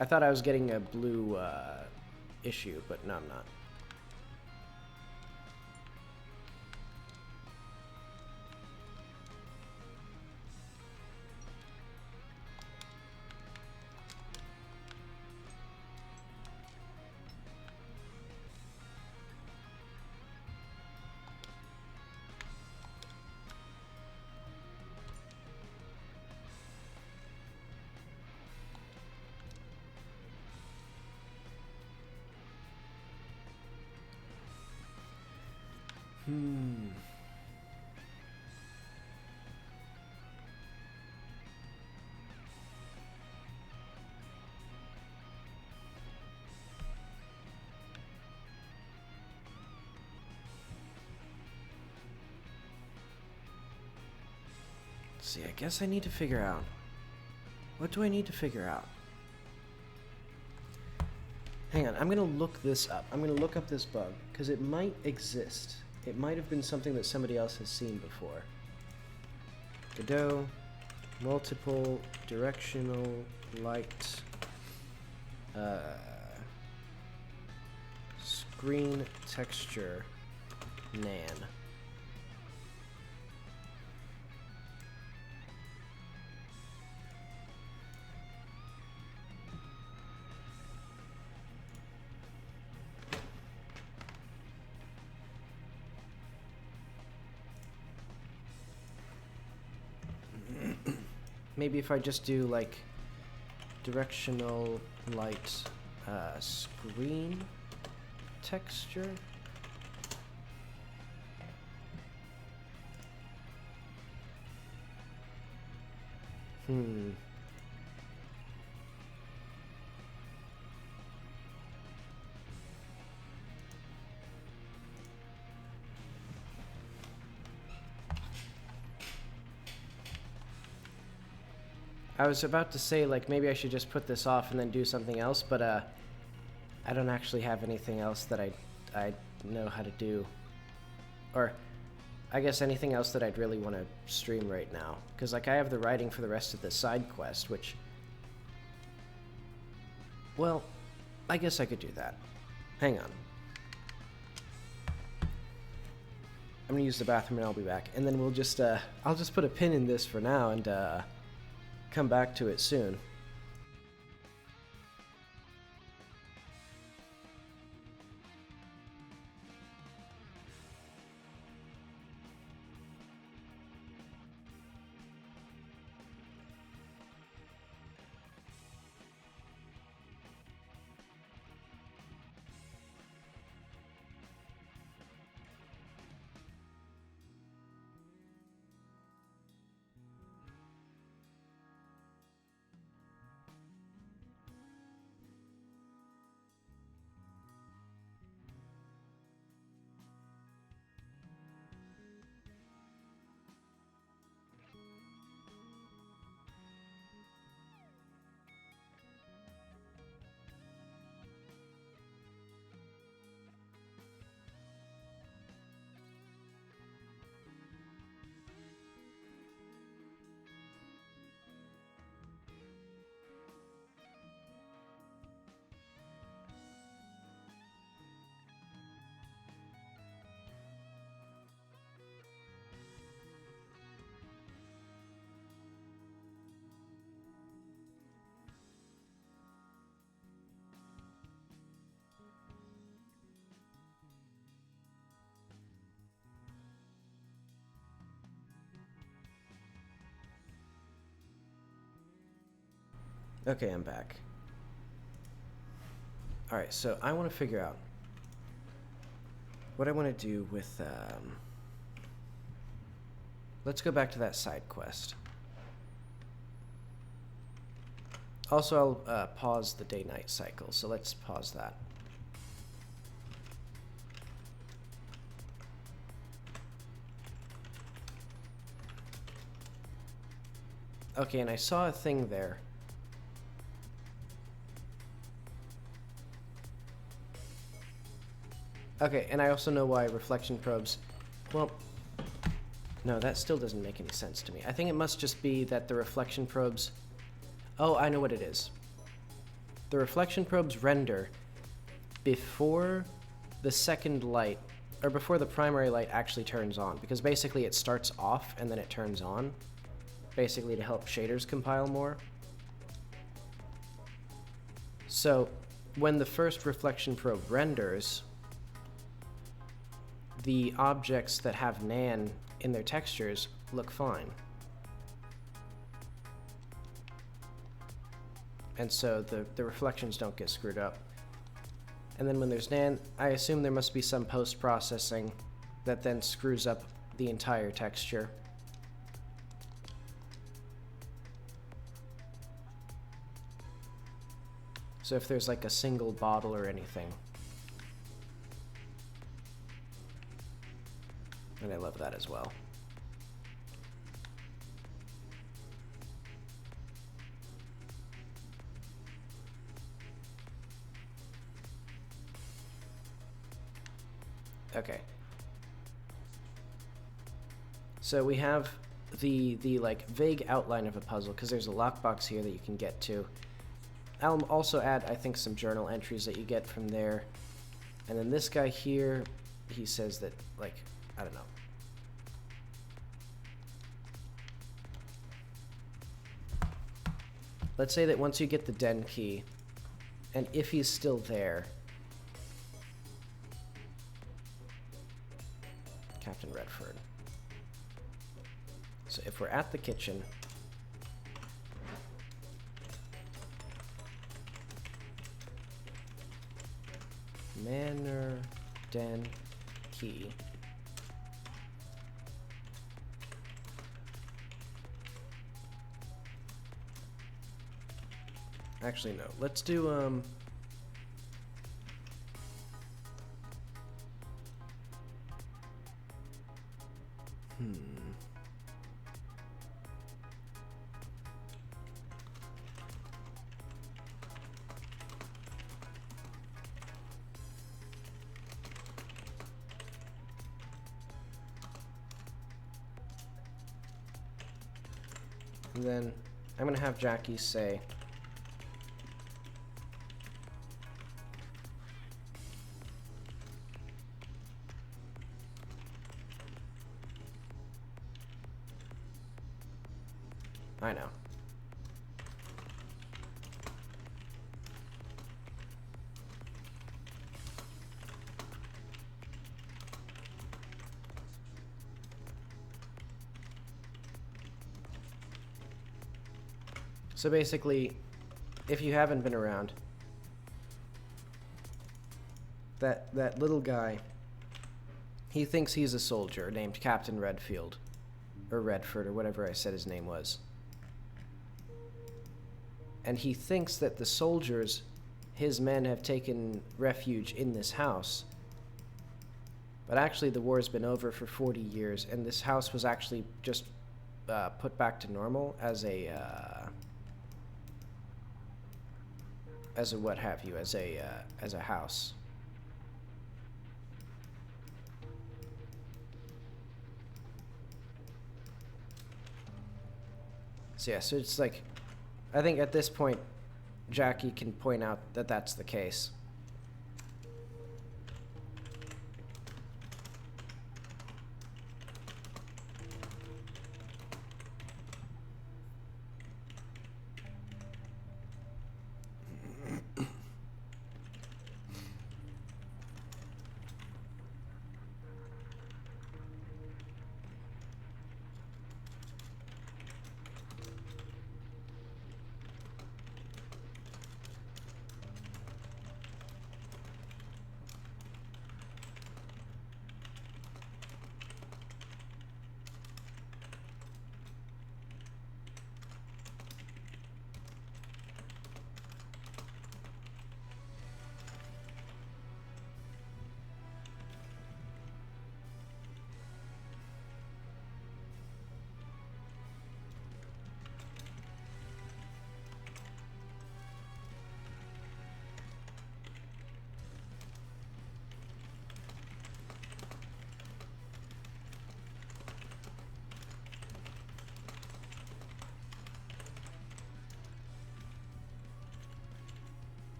I thought I was getting a blue, issue, but no, I'm not. See, I guess I need to figure out... What do I need to figure out? Hang on, I'm gonna look this up. I'm gonna look up this bug, because it might exist. It might have been something that somebody else has seen before. Godot, multiple directional light, screen texture, nan. Maybe if I just do like directional light screen texture. I was about to say, like, maybe I should just put this off and then do something else, but I don't actually have anything else that I know how to do. Or, I guess anything else that I'd really want to stream right now. Because, like, I have the writing for the rest of the side quest, which... Well, I guess I could do that. Hang on. I'm gonna use the bathroom and I'll be back. And then we'll just, I'll just put a pin in this for now and, come back to it soon. Okay, I'm back. Alright, so I want to figure out what I want to do with, let's go back to that side quest. Also, I'll pause the day-night cycle, so let's pause that. Okay, and I saw a thing there. Okay, and I also know why reflection probes... Well, no, that still doesn't make any sense to me. I think it must just be that the reflection probes... Oh, I know what it is. The reflection probes render before the second light, or before the primary light actually turns on, because basically it starts off and then it turns on, basically to help shaders compile more. So, when the first reflection probe renders, the objects that have nan in their textures look fine. And so the reflections don't get screwed up. And then when there's nan, I assume there must be some post-processing that then screws up the entire texture. So if there's like a single bottle or anything. And I love that as well. Okay. So we have the like vague outline of a puzzle, because there's a lockbox here that you can get to. I'll also add, I think, some journal entries that you get from there. And then this guy here, he says that, like, I don't know. Let's say that once you get the den key, and if he's still there, Captain Redford. So if we're at the kitchen, Manor den key. Actually, no. Let's do, And then I'm gonna have Jackie say, I know. So basically, if you haven't been around, that little guy, he thinks he's a soldier named Captain Redfield, or Redford, or whatever I said his name was. And he thinks that the soldiers, his men, have taken refuge in this house. But actually the war's been over for 40 years, and this house was actually just put back to normal as a what have you, as a house. So yeah, so it's like, I think at this point, Jackie can point out that that's the case.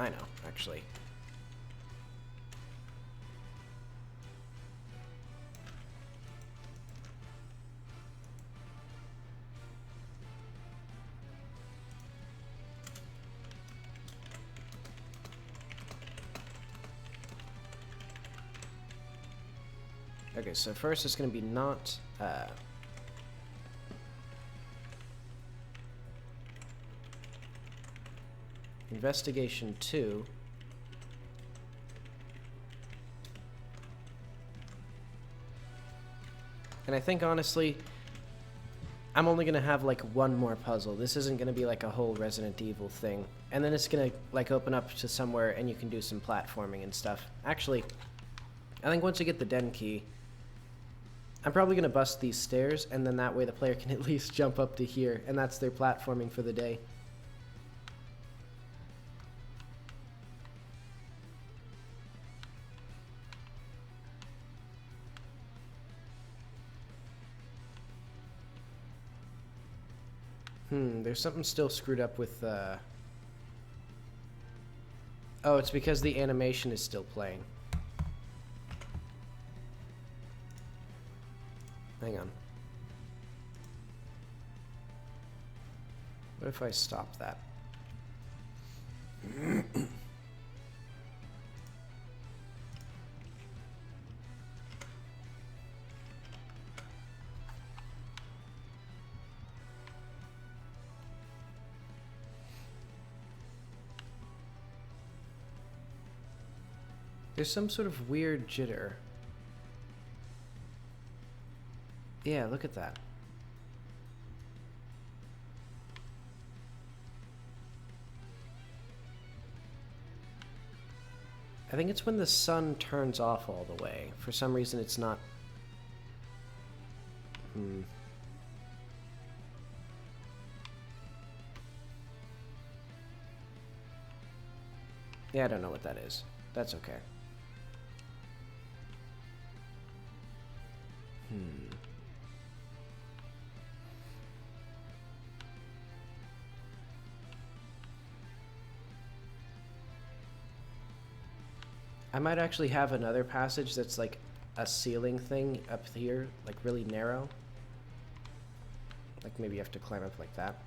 I know, actually. Okay, so first it's going to be not, investigation 2. And I think, honestly, I'm only going to have, like, one more puzzle. This isn't going to be, like, a whole Resident Evil thing. And then it's going to, like, open up to somewhere and you can do some platforming and stuff. Actually, I think once you get the den key, I'm probably going to bust these stairs, and then that way the player can at least jump up to here, and that's their platforming for the day. There's something still screwed up with, Oh, it's because the animation is still playing. Hang on. What if I stop that? There's some sort of weird jitter. Yeah, look at that. I think it's when the sun turns off all the way. For some reason it's not... Yeah, I don't know what that is. That's okay. I might actually have another passage that's like a ceiling thing up here, like really narrow. Like maybe you have to climb up like that.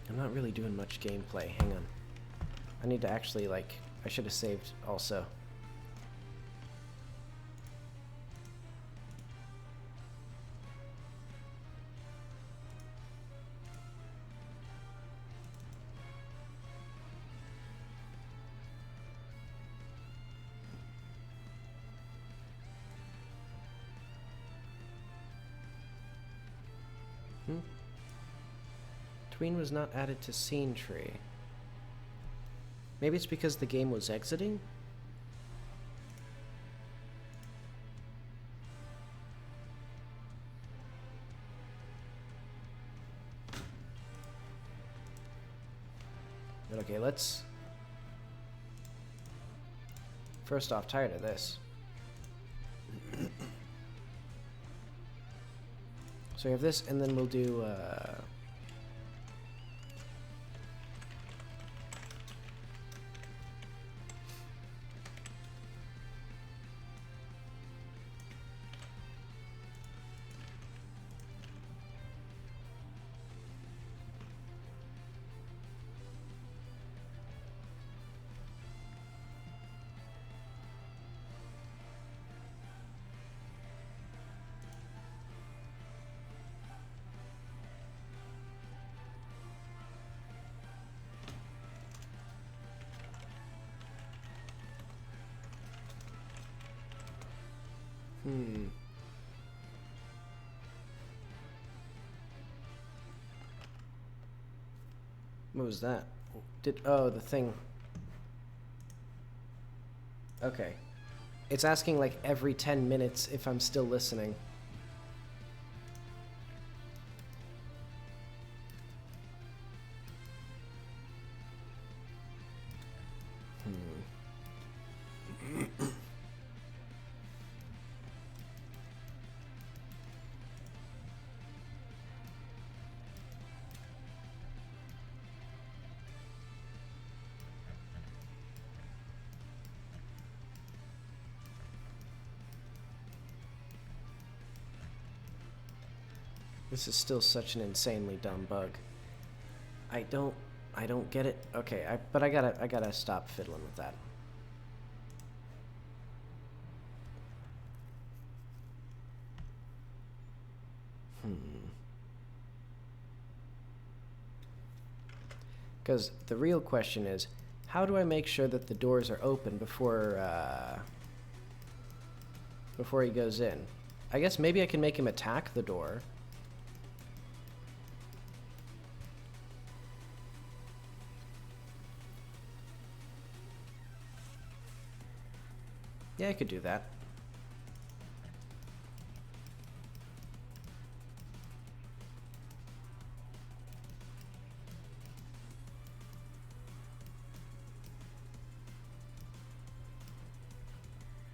I'm not really doing much gameplay. Hang on. I need to actually, like, I should have saved also. Tween was not added to scene tree. Maybe it's because the game was exiting? But okay, let's... First off, tired of this. So we have this, and then we'll do, What was that? Oh, the thing. Okay. It's asking like every 10 minutes if I'm still listening. This is still such an insanely dumb bug. I don't get it. Okay, but I gotta stop fiddling with that. Because the real question is, how do I make sure that the doors are open before he goes in? I guess maybe I can make him attack the door. Yeah, I could do that.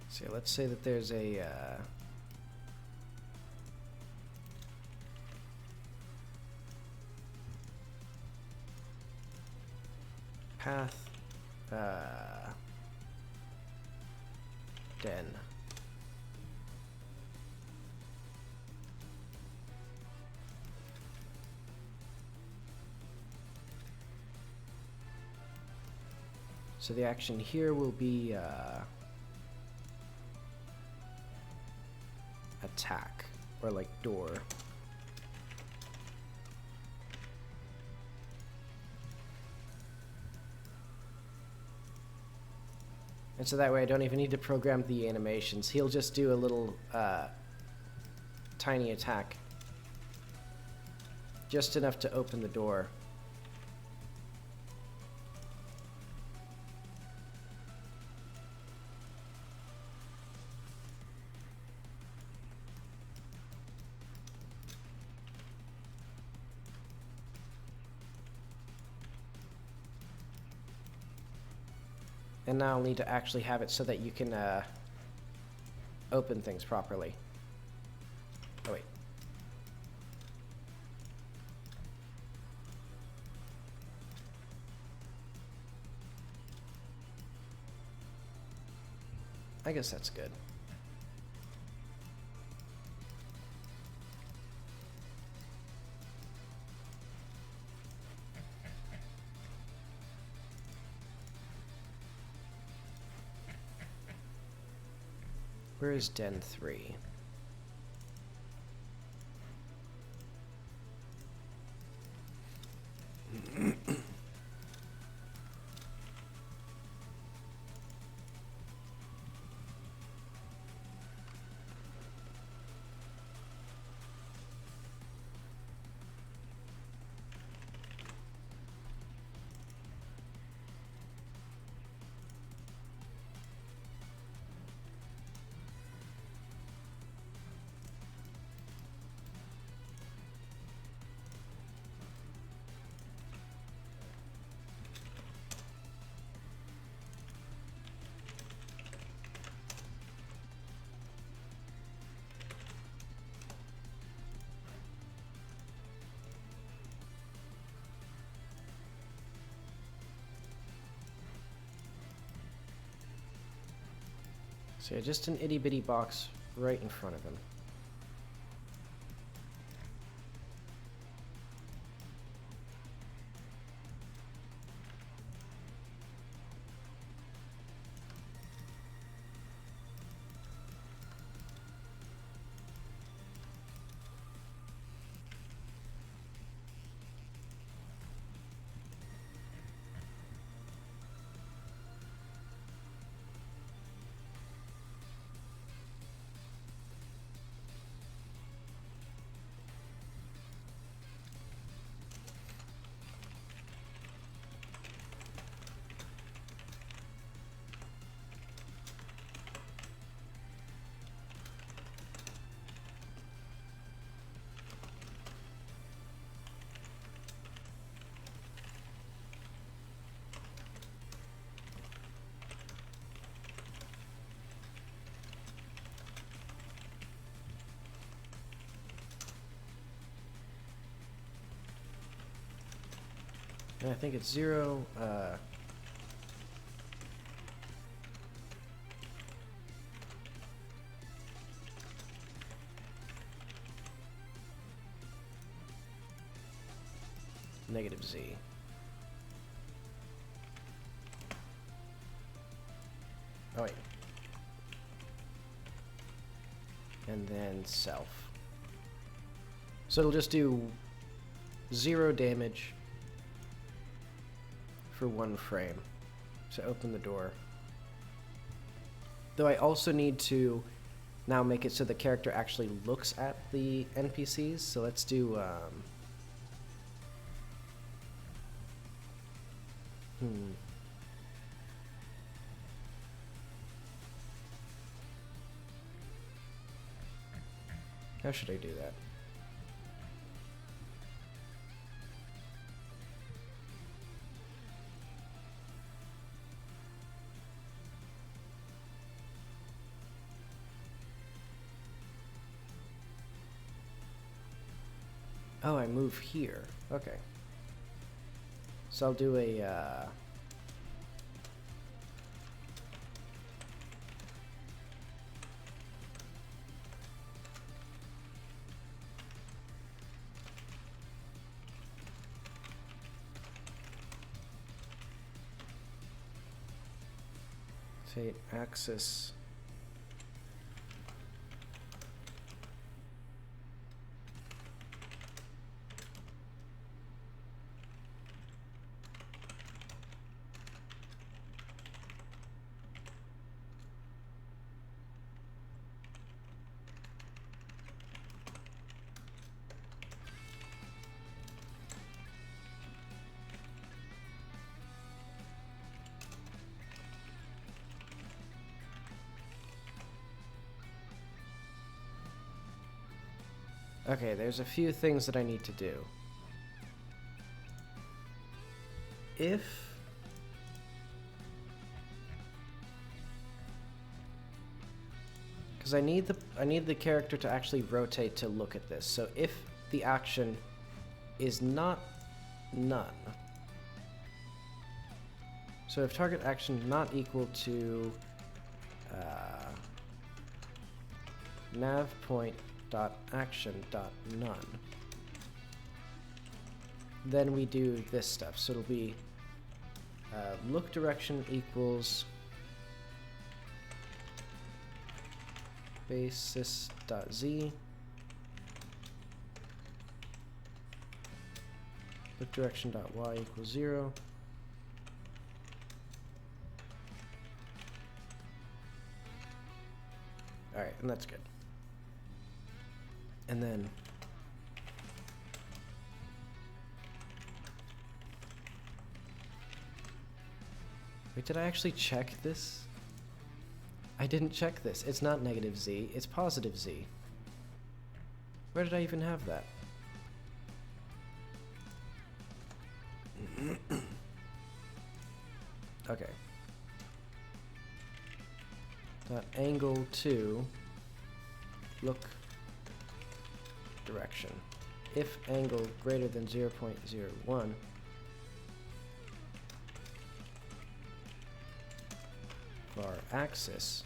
So let's say that there's a path den. So the action here will be attack, or like door. And so that way I don't even need to program the animations. He'll just do a little tiny attack. Just enough to open the door. And now I'll need to actually have it so that you can open things properly. Oh wait. I guess that's good. Where is Den 3? So yeah, just an itty bitty box right in front of him. And I think it's 0, negative Z. Oh wait. And then self. So it'll just do 0 damage for 1 frame. So open the door. Though I also need to now make it so the character actually looks at the NPCs. So let's do How should I do that? Oh, I move here. Okay. So I'll do a rotate axis. Okay, there's a few things that I need to do. Because I need the character to actually rotate to look at this. So if the action is not none. So if target action not equal to nav point dot action dot none, then we do this stuff. So it'll be look direction equals basis dot z, look direction dot y equals 0. Alright, and that's good. And then wait, did I actually check this? I didn't check this. It's not negative z, it's positive z. Where did I even have that? Okay. Dot angle to look direction. If angle greater than 0.01, var axis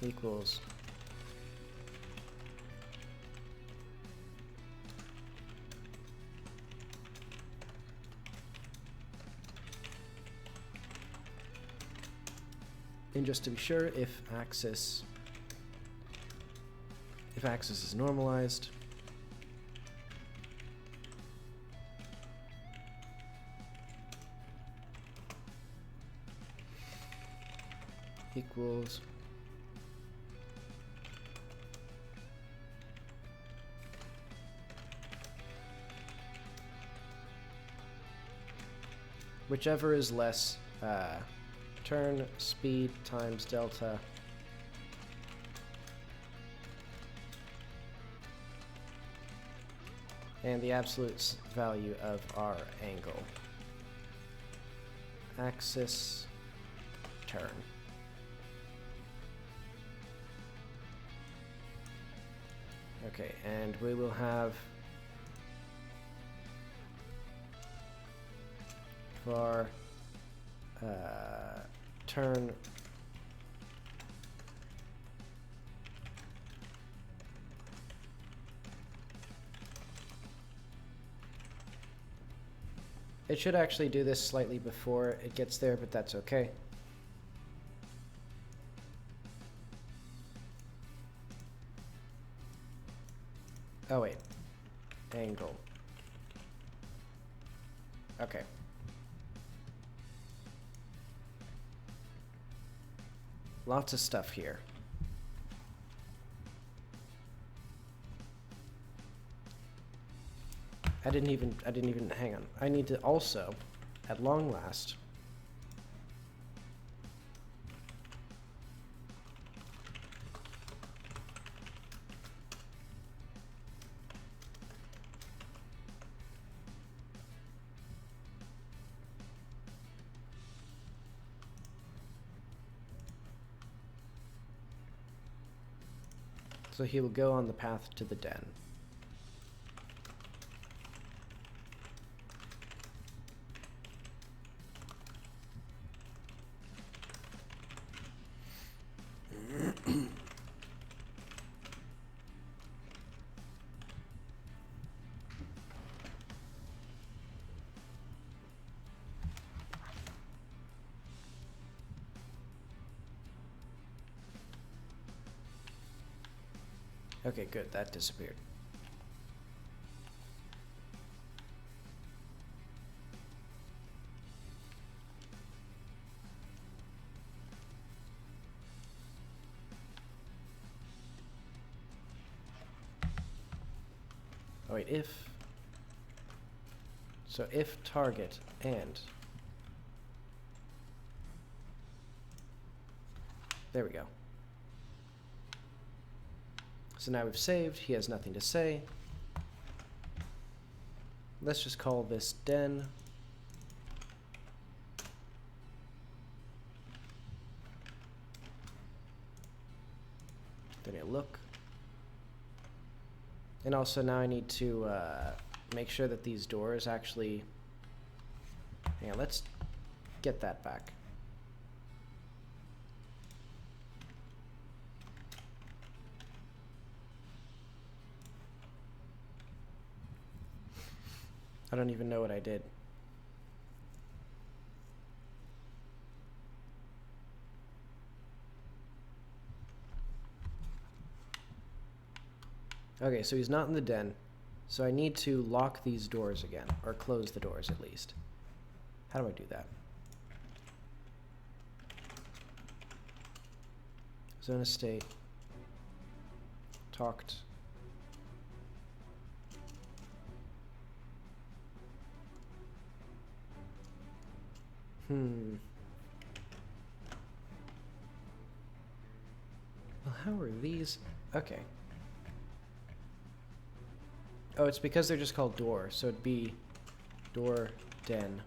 equals and just to be sure, if axis is normalized, equals whichever is less turn speed times delta and the absolute value of our angle. Axis turn. Okay, and we will have var turn it should actually do this slightly before it gets there, but that's okay. Oh wait, angle. Okay. Lots of stuff here. I didn't even hang on. I need to also, at long last, so he will go on the path to the den. Okay, good. That disappeared. Oh wait, if... So if target and... There we go. So now we've saved, he has nothing to say. Let's just call this den. Then you look. And also now I need to make sure that these doors actually... Yeah, let's get that back. I don't even know what I did. Okay, so he's not in the den. So I need to lock these doors again, or close the doors at least. How do I do that? Zone estate. Talked. Well, how are these? Okay. Oh, it's because they're just called door, so it'd be door den.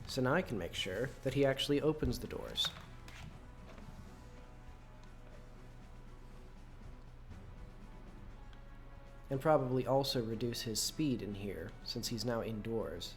So now I can make sure that he actually opens the doors. And probably also reduce his speed in here, since he's now indoors.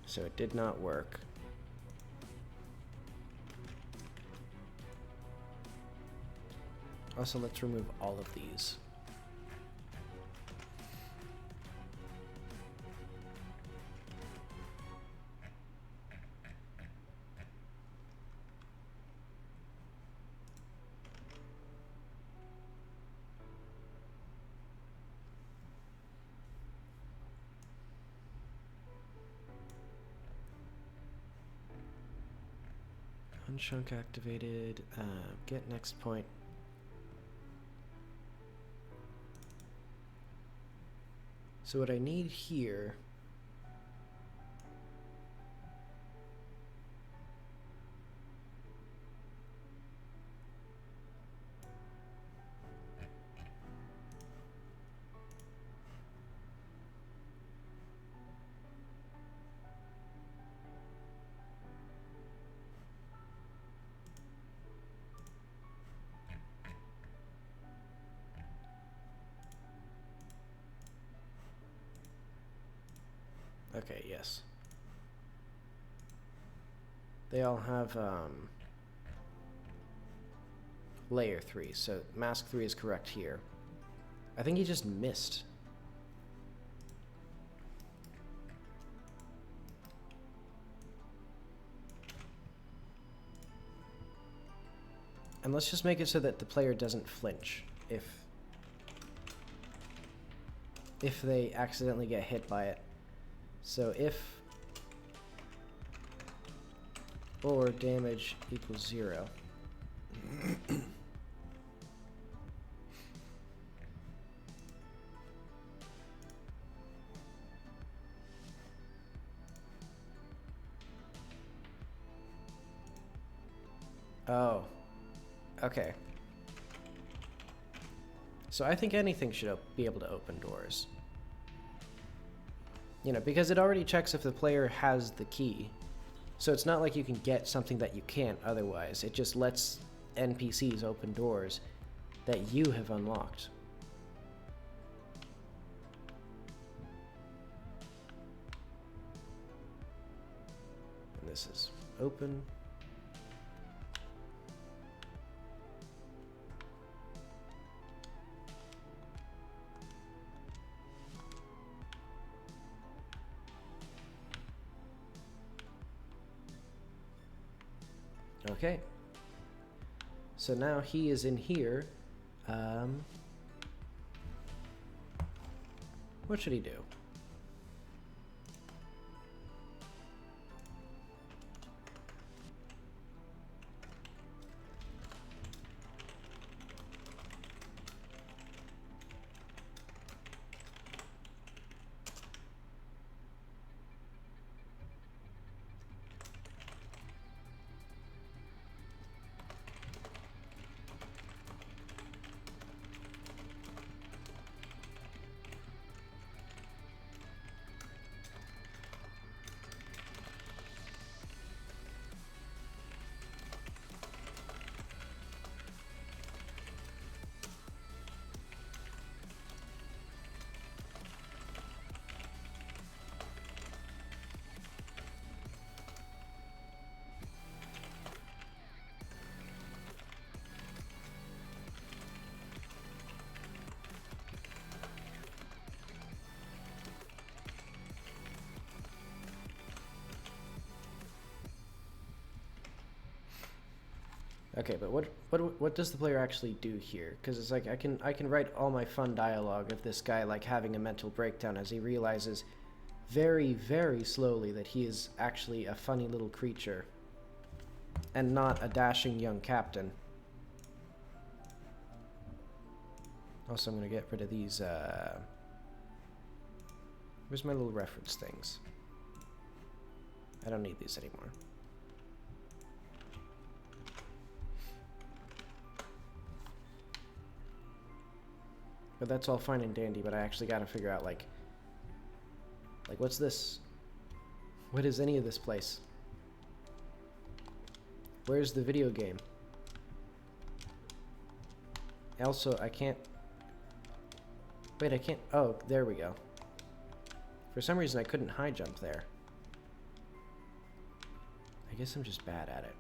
So it did not work. Also, let's remove all of these. Unchunk activated. Get next point. So what I need here... Okay, yes. They all have layer 3, so mask 3 is correct here. I think he just missed. And let's just make it so that the player doesn't flinch if they accidentally get hit by it. So if or damage equals 0. Oh, okay. So I think anything should be able to open doors. You know, because it already checks if the player has the key. So it's not like you can get something that you can't otherwise. It just lets NPCs open doors that you have unlocked. And this is open. Okay. So now he is in here. What should he do? Okay, but what does the player actually do here? Because it's like I can write all my fun dialogue of this guy like having a mental breakdown as he realizes very, very slowly that he is actually a funny little creature and not a dashing young captain. Also, I'm gonna get rid of these. Where's my little reference things? I don't need these anymore. But that's all fine and dandy, but I actually gotta figure out, like, what's this? What is any of this place? Where's the video game? Also, I can't... Wait, I can't... Oh, there we go. For some reason, I couldn't high jump there. I guess I'm just bad at it.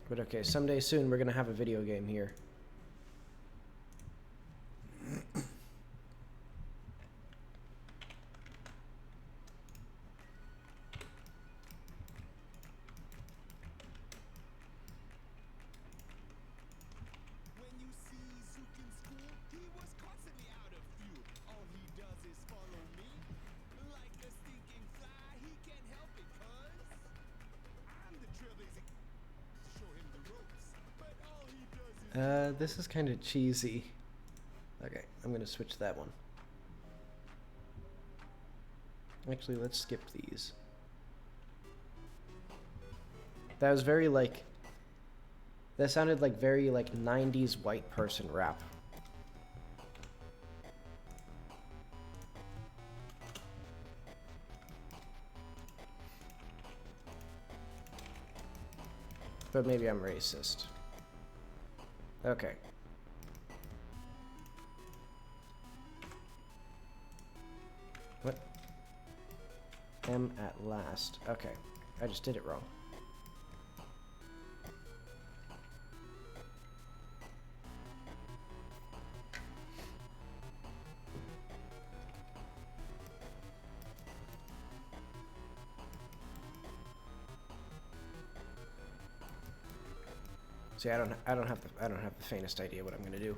But okay, someday soon we're gonna have a video game here. This is kind of cheesy. Okay, I'm gonna switch that one. Actually, let's skip these. That was very like... That sounded like very like 90s white person rap. But maybe I'm racist. Okay. What? M at last. Okay. I just did it wrong. See, I don't have the faintest idea what I'm gonna do.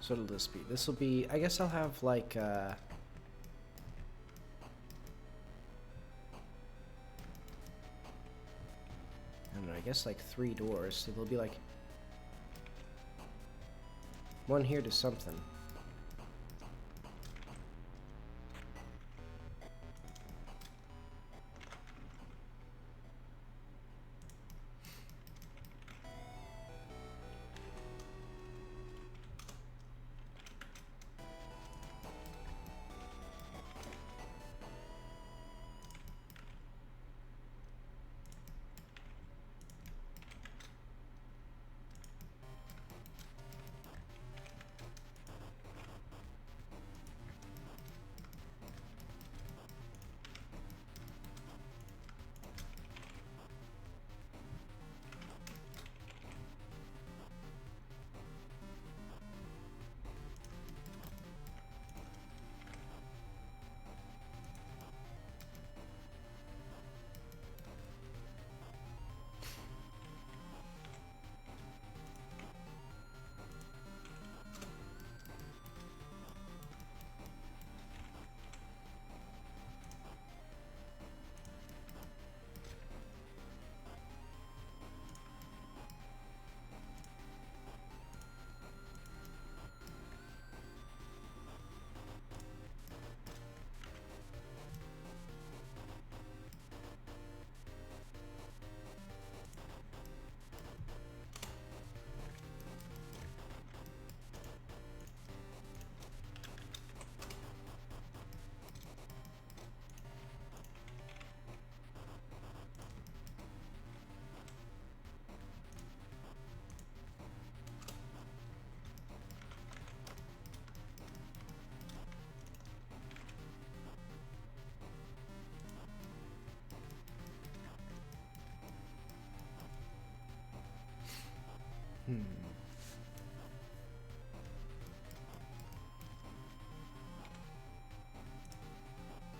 So what'll this be? This will be, I guess I'll have like, I don't know, I guess like 3 doors. So there'll be like one here to something.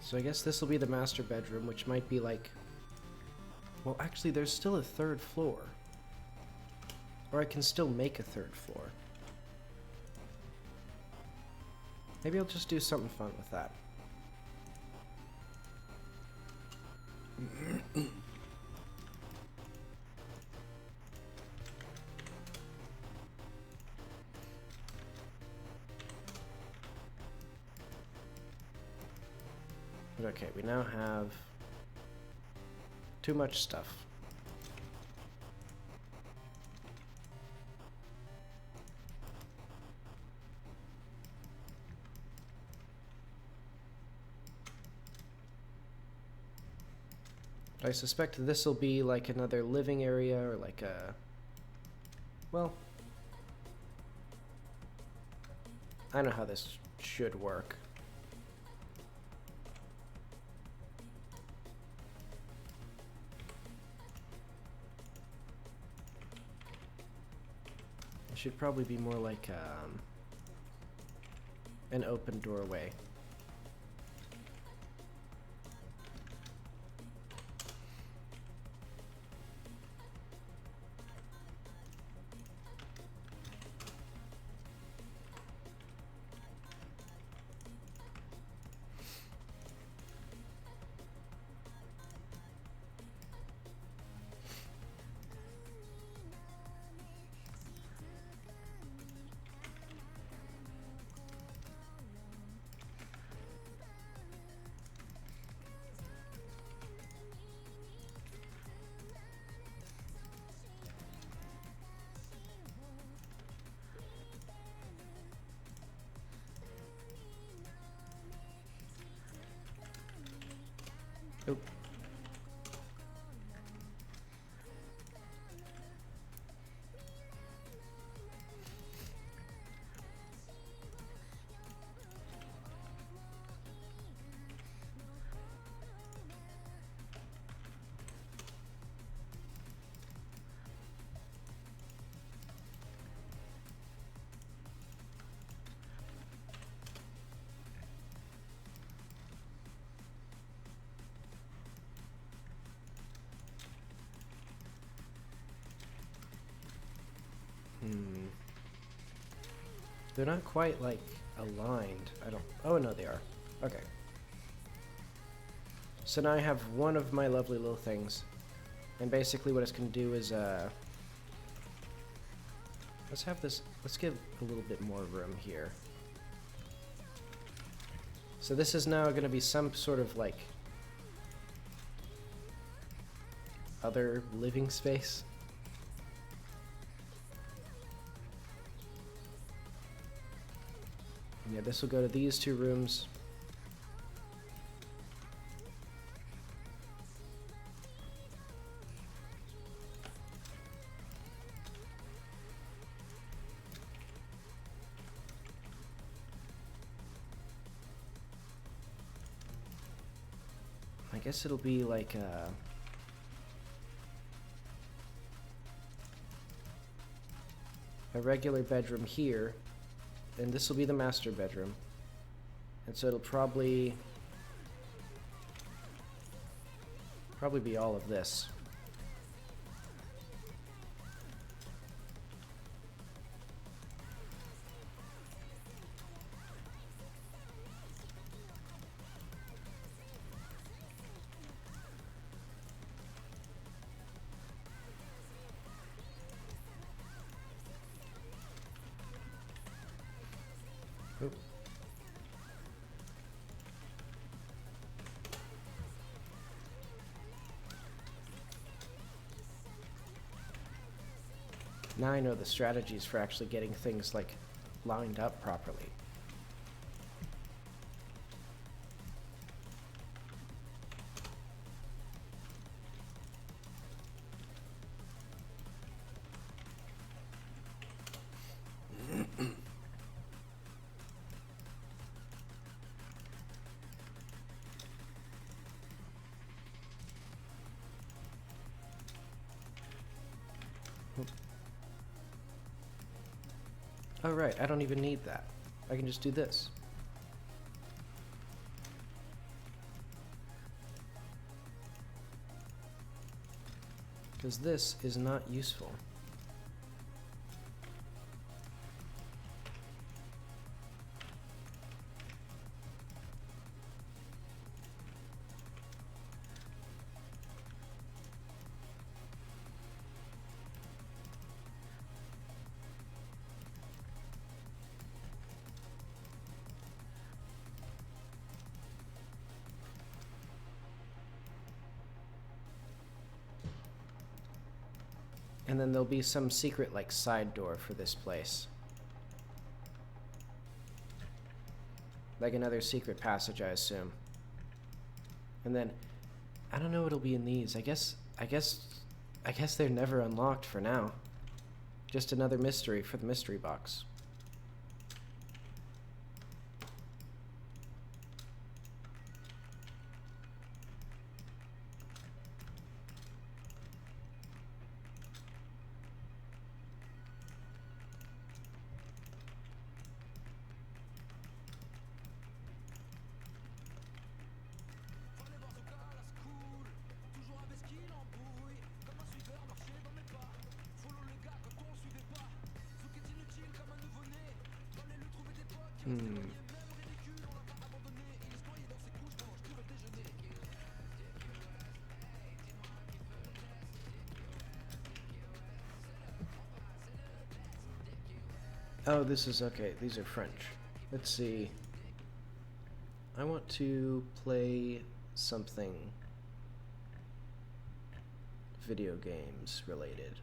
So I guess this will be the master bedroom, which might be like... Well, actually, there's still a 3rd floor. Or I can still make a 3rd floor. Maybe I'll just do something fun with that. But okay, we now have too much stuff. I suspect this will be like another living area or like a... Well, I know how this should work. It should probably be more like an open doorway. Oop. They're not quite, like, aligned. I don't... Oh, no, they are. Okay. So now I have one of my lovely little things. And basically what it's going to do is, let's have this... Let's give a little bit more room here. So this is now going to be some sort of, like, other living space. Yeah, this will go to these two rooms. I guess it'll be like a regular bedroom here, and this will be the master bedroom. And so it'll probably be all of this. Oop. Now I know the strategies for actually getting things, like, lined up properly. Oh right, I don't even need that. I can just do this. Because this is not useful. And then there'll be some secret, like, side door for this place. Like another secret passage, I assume. And then, I don't know what'll be in these. I guess they're never unlocked for now. Just another mystery for the mystery box. Oh, this is okay. These are French. Let's see. I want to play something video games related.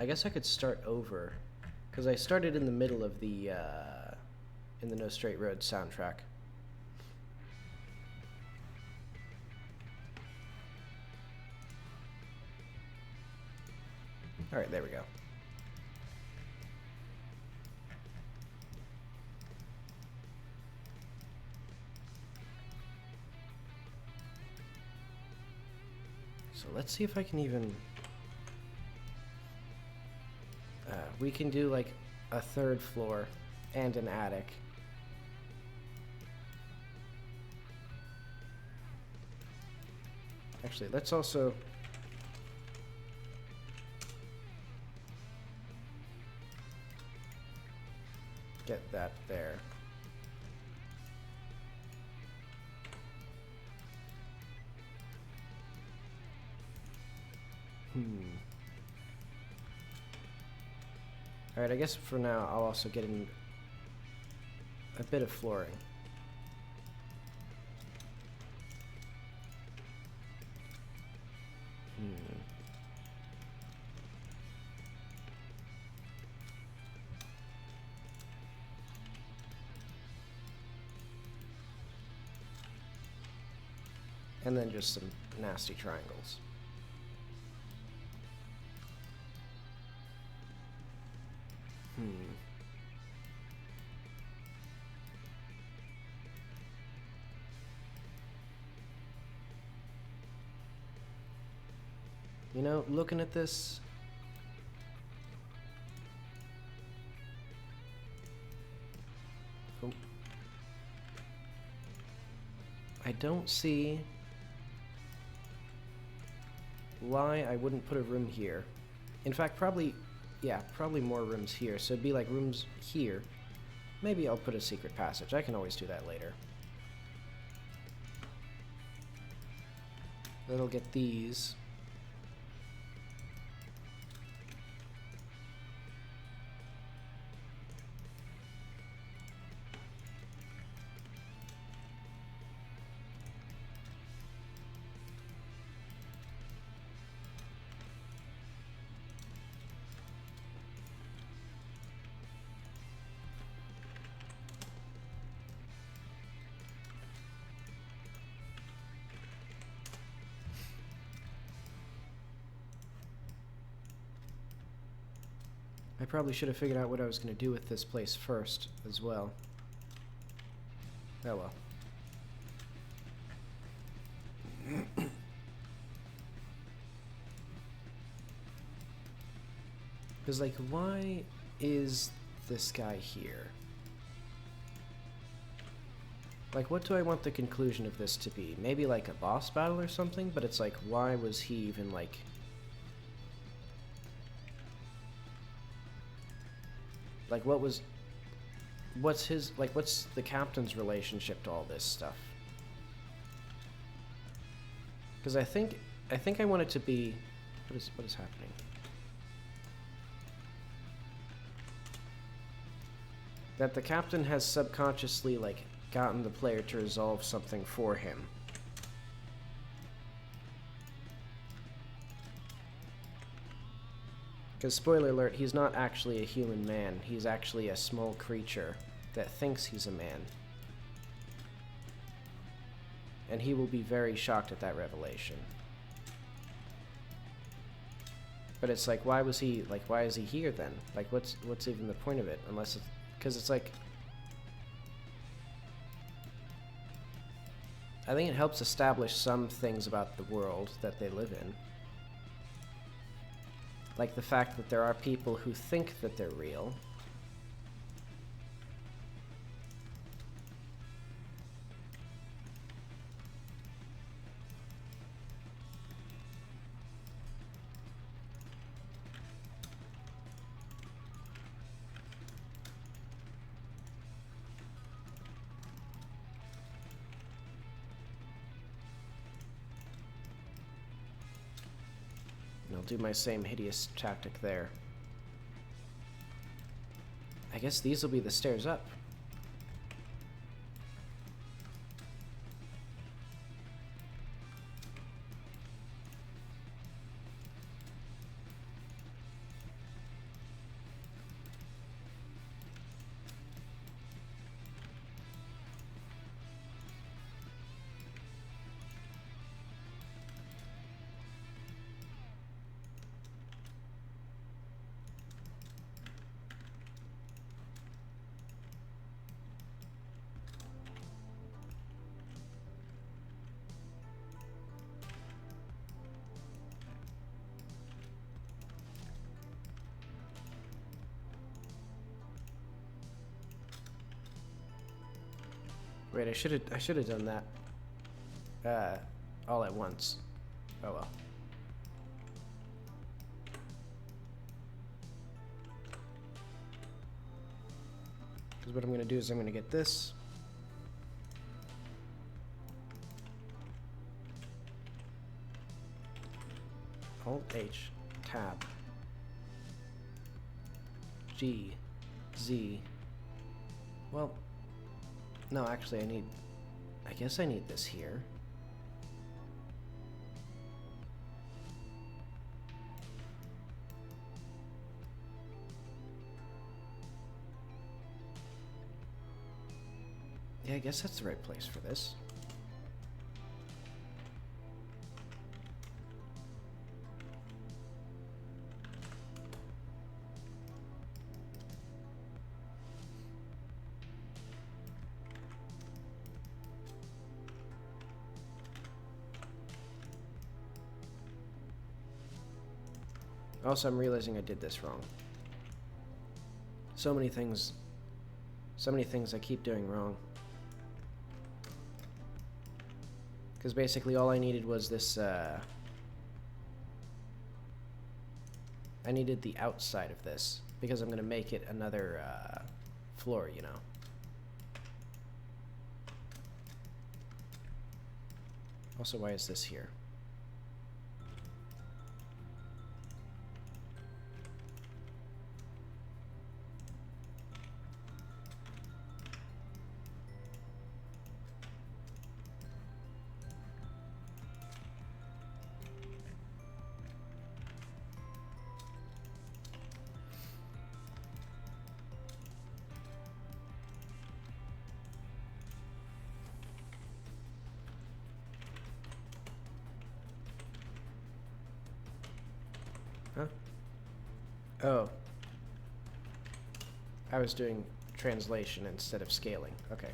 I guess I could start over, because I started in the middle of the in the No Straight Road soundtrack. Alright, there we go. So let's see if I can even... we can do like a third floor and an attic. Actually, let's also... get that there. Alright, I guess for now I'll also get in a bit of flooring. And then just some nasty triangles. You know, looking at this, I don't see why I wouldn't put a room here. In fact, probably more rooms here. So it'd be like rooms here. Maybe I'll put a secret passage. I can always do that later. That'll get these. I probably should have figured out what I was going to do with this place first as well. Oh well. Because, like, why is this guy here? Like, what do I want the conclusion of this to be? Maybe, like, a boss battle or something? But it's like, why was he even, like... Like, what's the captain's relationship to all this stuff? Because I think I want it to be... What is happening? That the captain has subconsciously, like, gotten the player to resolve something for him. Because, spoiler alert, he's not actually a human man. He's actually a small creature that thinks he's a man. And he will be very shocked at that revelation. But it's like, why is he here then? Like, what's even the point of it? Unless it's... Because it's like... I think it helps establish some things about the world that they live in. Like the fact that there are people who think that they're real. And I'll do my same hideous tactic there. I guess these will be the stairs up. Wait, I should have done that all at once. Oh well. Because what I'm going to do is I'm going to get this. Alt-H, tab, G, Z. Well, no, actually I guess I need this here. Yeah, I guess that's the right place for this. Also, I'm realizing I did this wrong. So many things I keep doing wrong. Because basically all I needed was this, I needed the outside of this, because I'm going to make it another floor, you know. Also, why is this here? Huh? Oh. I was doing translation instead of scaling. Okay.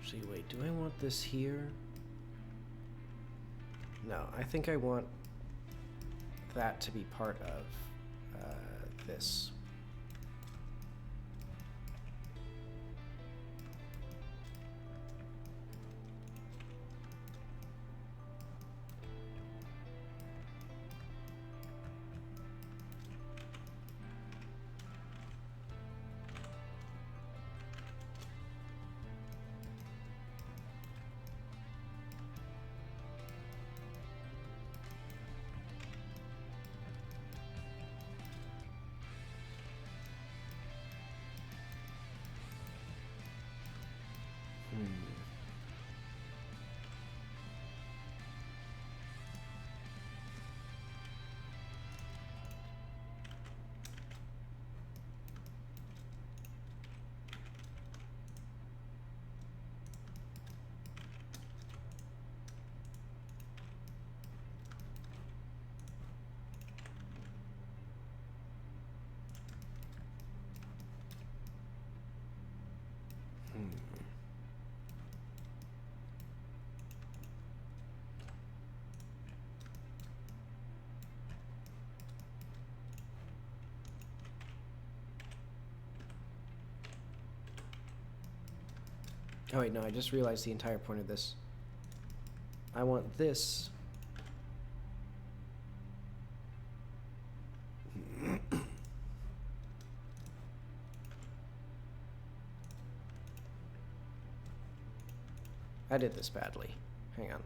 Actually, wait, do I want this here? No, I think I want that to be part of this. Oh wait, no, I just realized the entire point of this. I want this. I did this badly. Hang on.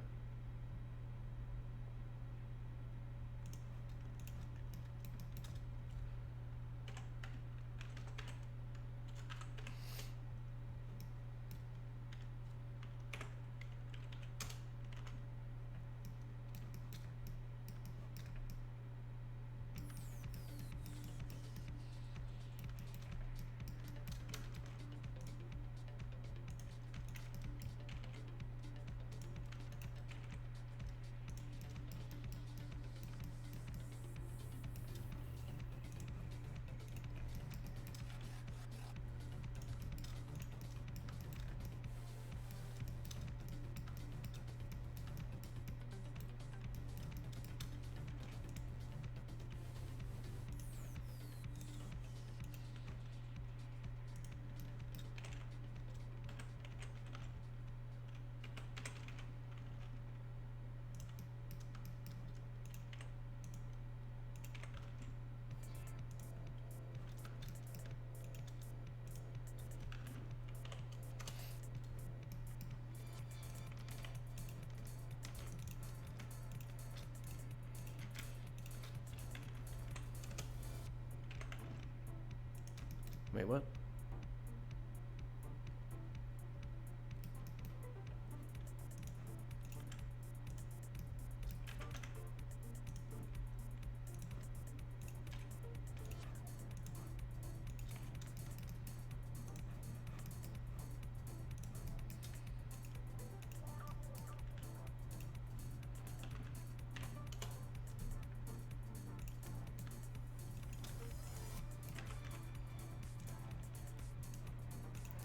Wait, what?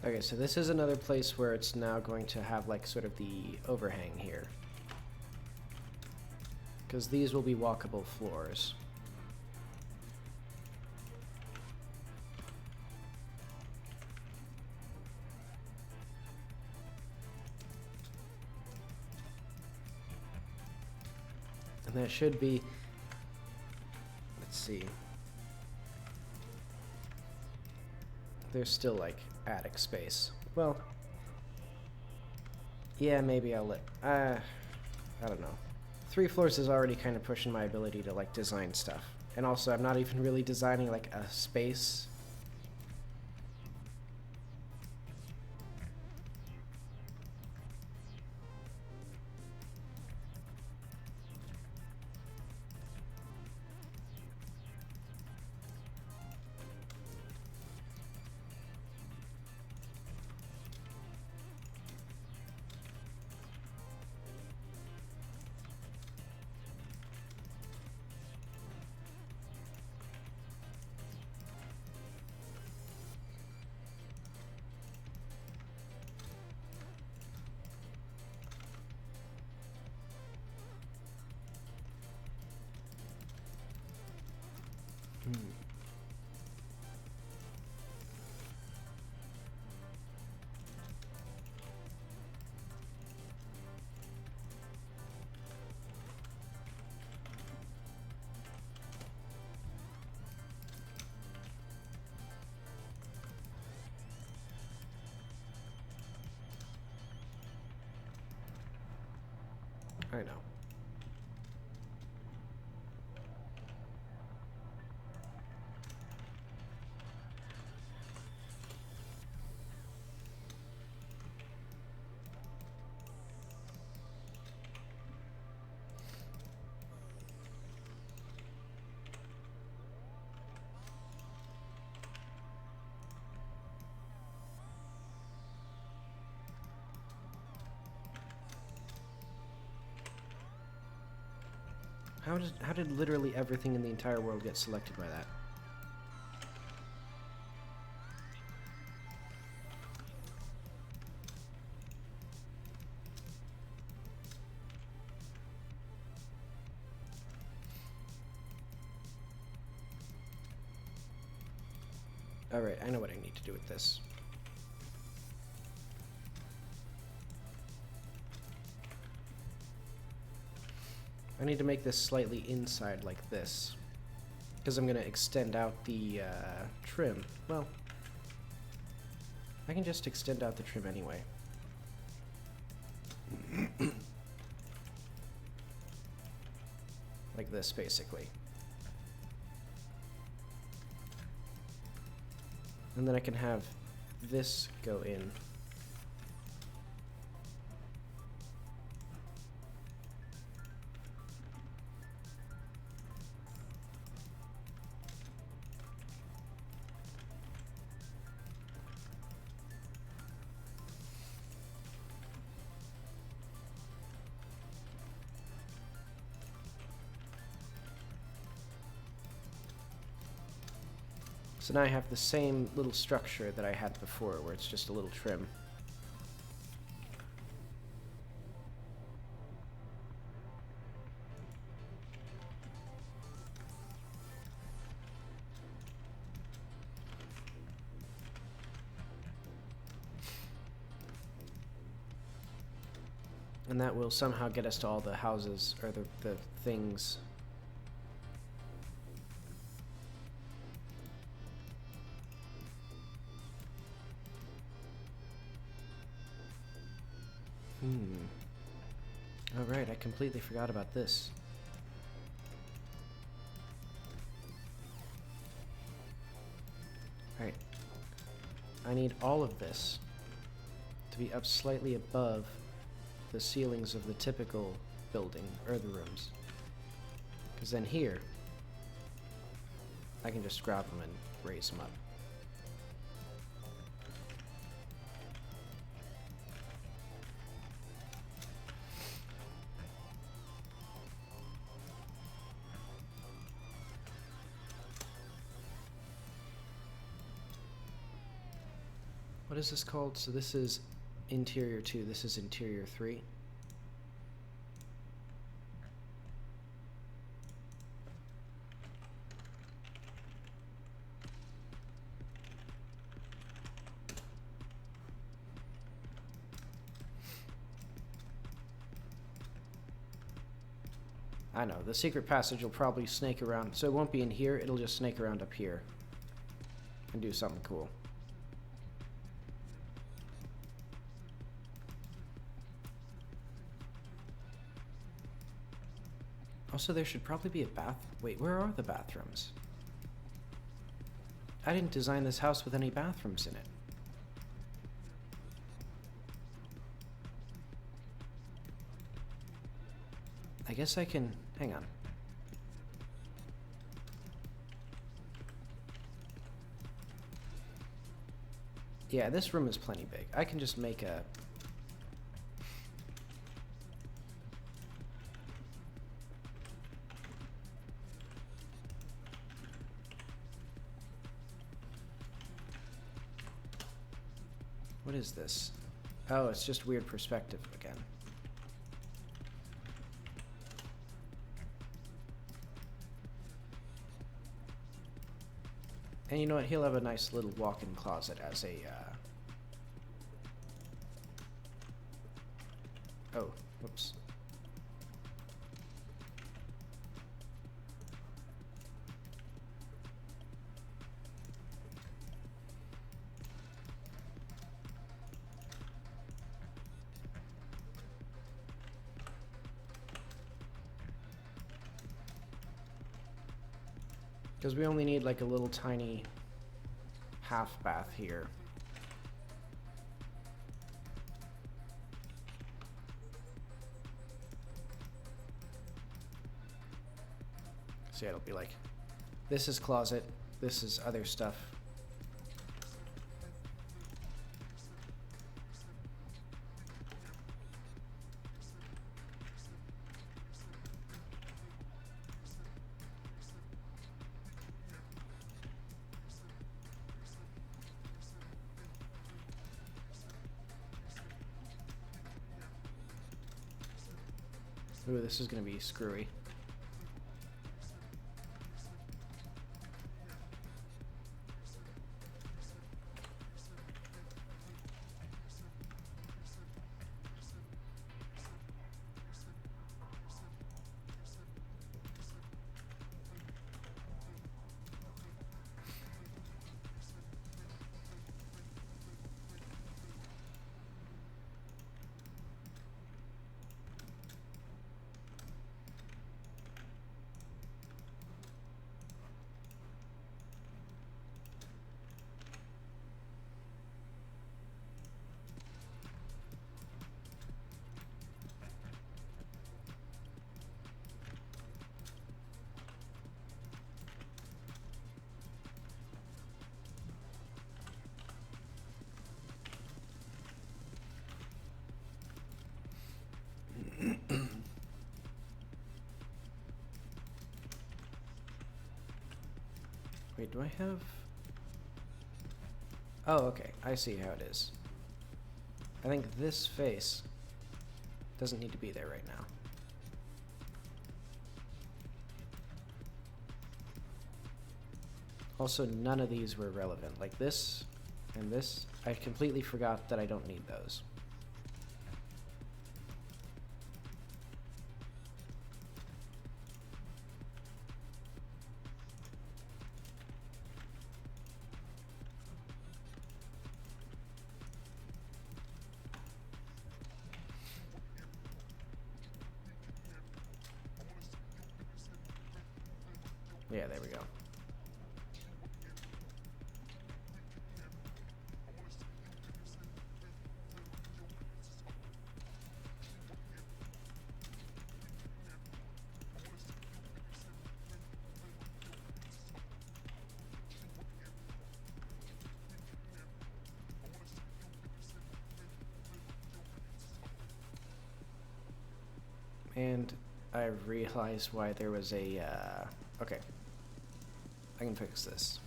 Okay, so this is another place where it's now going to have like sort of the overhang here. Because these will be walkable floors. And that should be, let's see. There's still like attic space. Well, yeah, maybe I'll let, I don't know. 3 floors is already kind of pushing my ability to like design stuff. And also I'm not even really designing like a space. I know. How did literally everything in the entire world get selected by that? Alright, I know what I need to do with this. I need to make this slightly inside like this. Because I'm going to extend out the trim. Well, I can just extend out the trim anyway. Like this, basically. And then I can have this go in. So now I have the same little structure that I had before, where it's just a little trim. And that will somehow get us to all the houses, or the things. Oh right, I completely forgot about this. Right. I need all of this to be up slightly above the ceilings of the typical building, or the rooms. Because then here, I can just grab them and raise them up. What is this called? So this is interior 2, this is interior 3. I know, the secret passage will probably snake around, so it won't be in here, it'll just snake around up here and do something cool. Also, there should probably be a bath. Wait, where are the bathrooms? I didn't design this house with any bathrooms in it. I guess I can... hang on. Yeah, this room is plenty big. I can just make a... What is this? Oh, it's just weird perspective again. And you know what? He'll have a nice little walk-in closet as a, Oh, whoops. Because we only need like a little tiny half bath here. So yeah, it'll be like, this is closet, this is other stuff. Ooh, this is gonna be screwy. Wait, do I have... Oh, okay. I see how it is. I think this face doesn't need to be there right now. Also, none of these were relevant. Like this and this, I completely forgot that I don't need those. Yeah, there we go. And I realized why there was a, okay. I can fix this.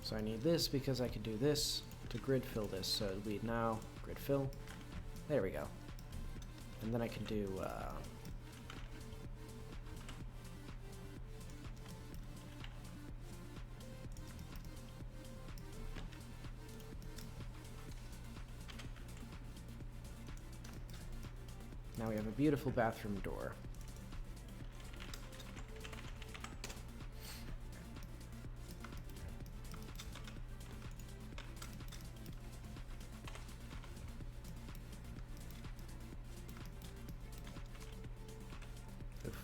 So I need this because I can do this to grid fill this. So it'll be now grid fill. There we go. And then I can do, now we have a beautiful bathroom door. Oof.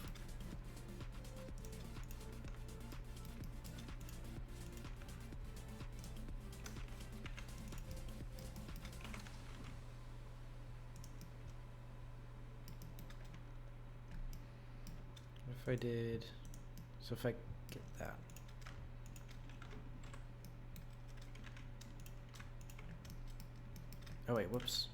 If I did, so if I get that. Oh wait, whoops.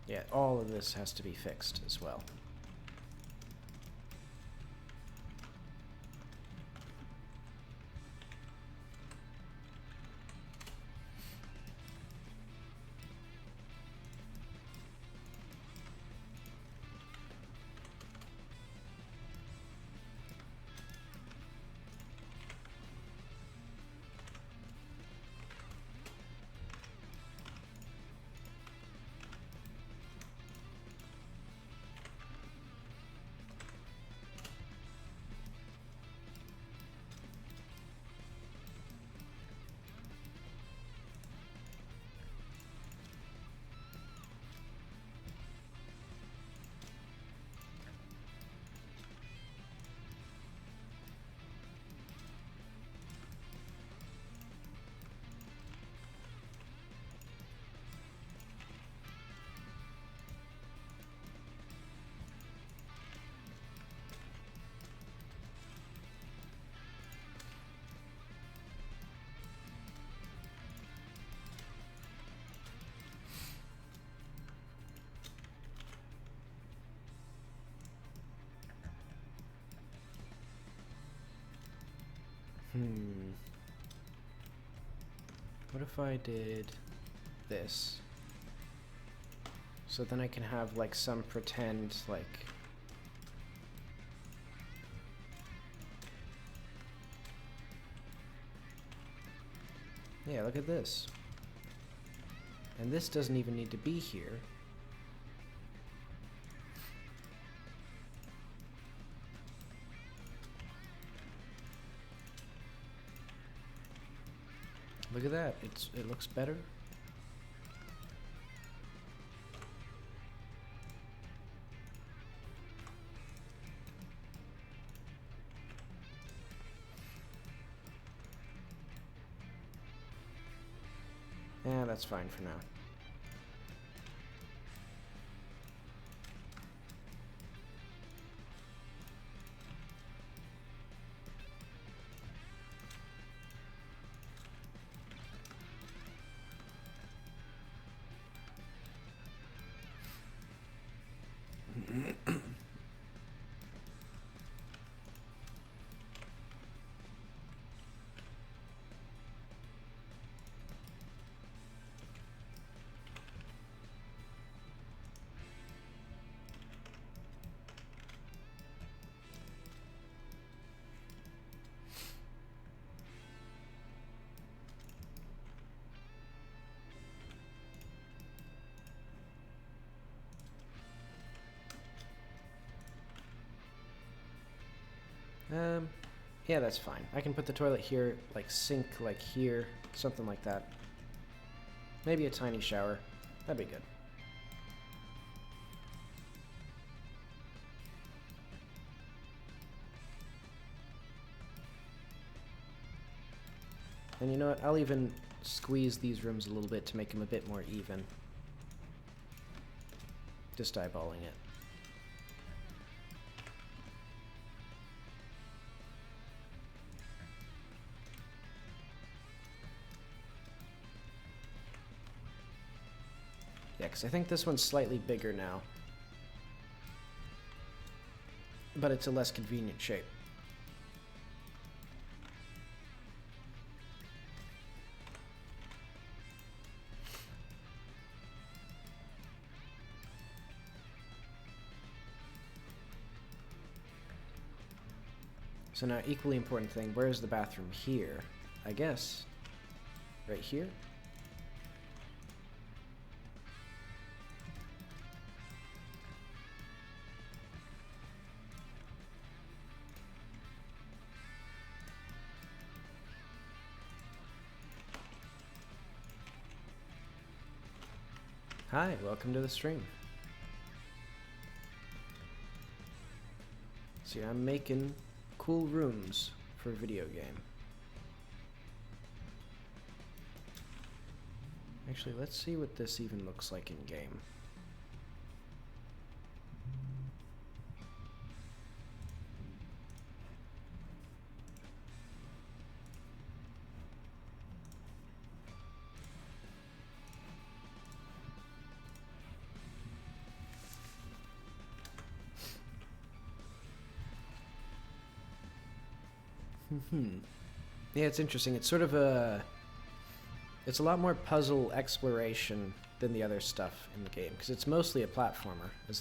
Yeah, all of this has to be fixed as well. What if I did this? So then I can have like some pretend like... Yeah, look at this. And this doesn't even need to be here. Look at that. It looks better. Yeah, that's fine for now. Yeah, that's fine. I can put the toilet here, like sink like here, something like that. Maybe a tiny shower. That'd be good. And you know what? I'll even squeeze these rooms a little bit to make them a bit more even. Just eyeballing it. Yeah, because I think this one's slightly bigger now. But it's a less convenient shape. So now, equally important thing, where is the bathroom here? I guess right here? Hi, welcome to the stream. See, I'm making cool rooms for a video game. Actually, let's see what this even looks like in game. Yeah, it's interesting. It's sort of it's a lot more puzzle exploration than the other stuff in the game, because it's mostly a platformer, as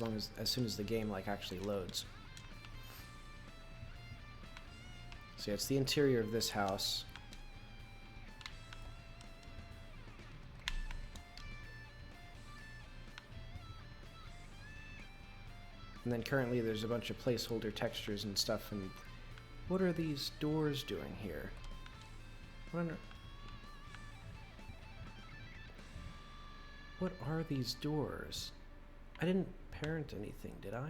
soon as the game like actually loads. So yeah, it's the interior of this house. And then currently there's a bunch of placeholder textures and stuff, and what are these doors doing here? What are these doors? I didn't parent anything, did I?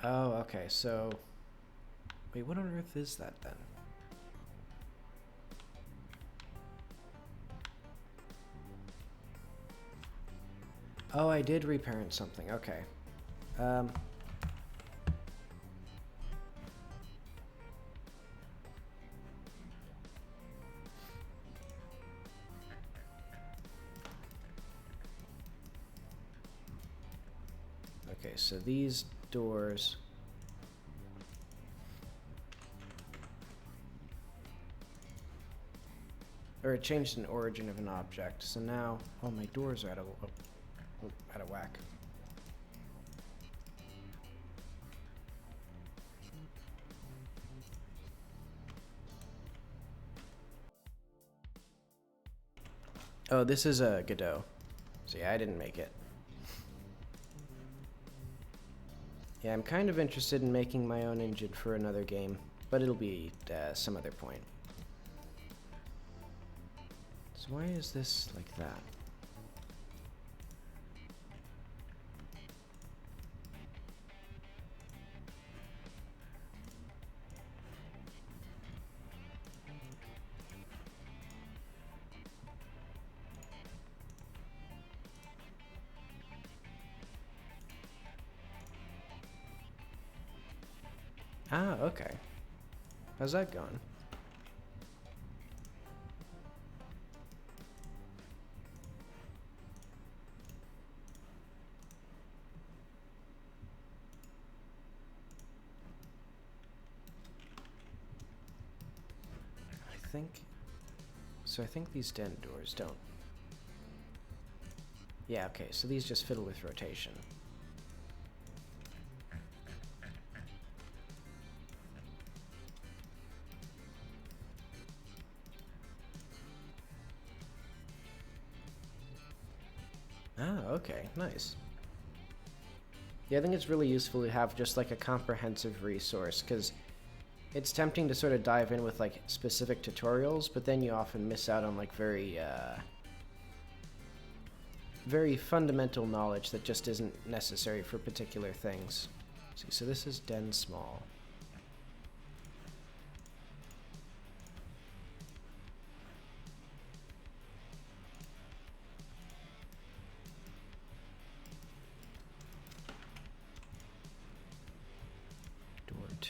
Oh, okay, so... Wait, what on earth is that then? Oh, I did reparent something, okay. Okay, so these doors... Or it changed an origin of an object, so now... Oh, my doors are out of whack. Oh, this is a Godot. So yeah, I didn't make it. Yeah, I'm kind of interested in making my own engine for another game, but it'll be some other point. So why is this like that? Ah, okay. How's that going? I think these den doors don't. Yeah, okay, so these just fiddle with rotation. Ah, okay, nice. Yeah, I think it's really useful to have just like a comprehensive resource, because it's tempting to sort of dive in with like specific tutorials, but then you often miss out on like very fundamental knowledge that just isn't necessary for particular things. See, so this is den small.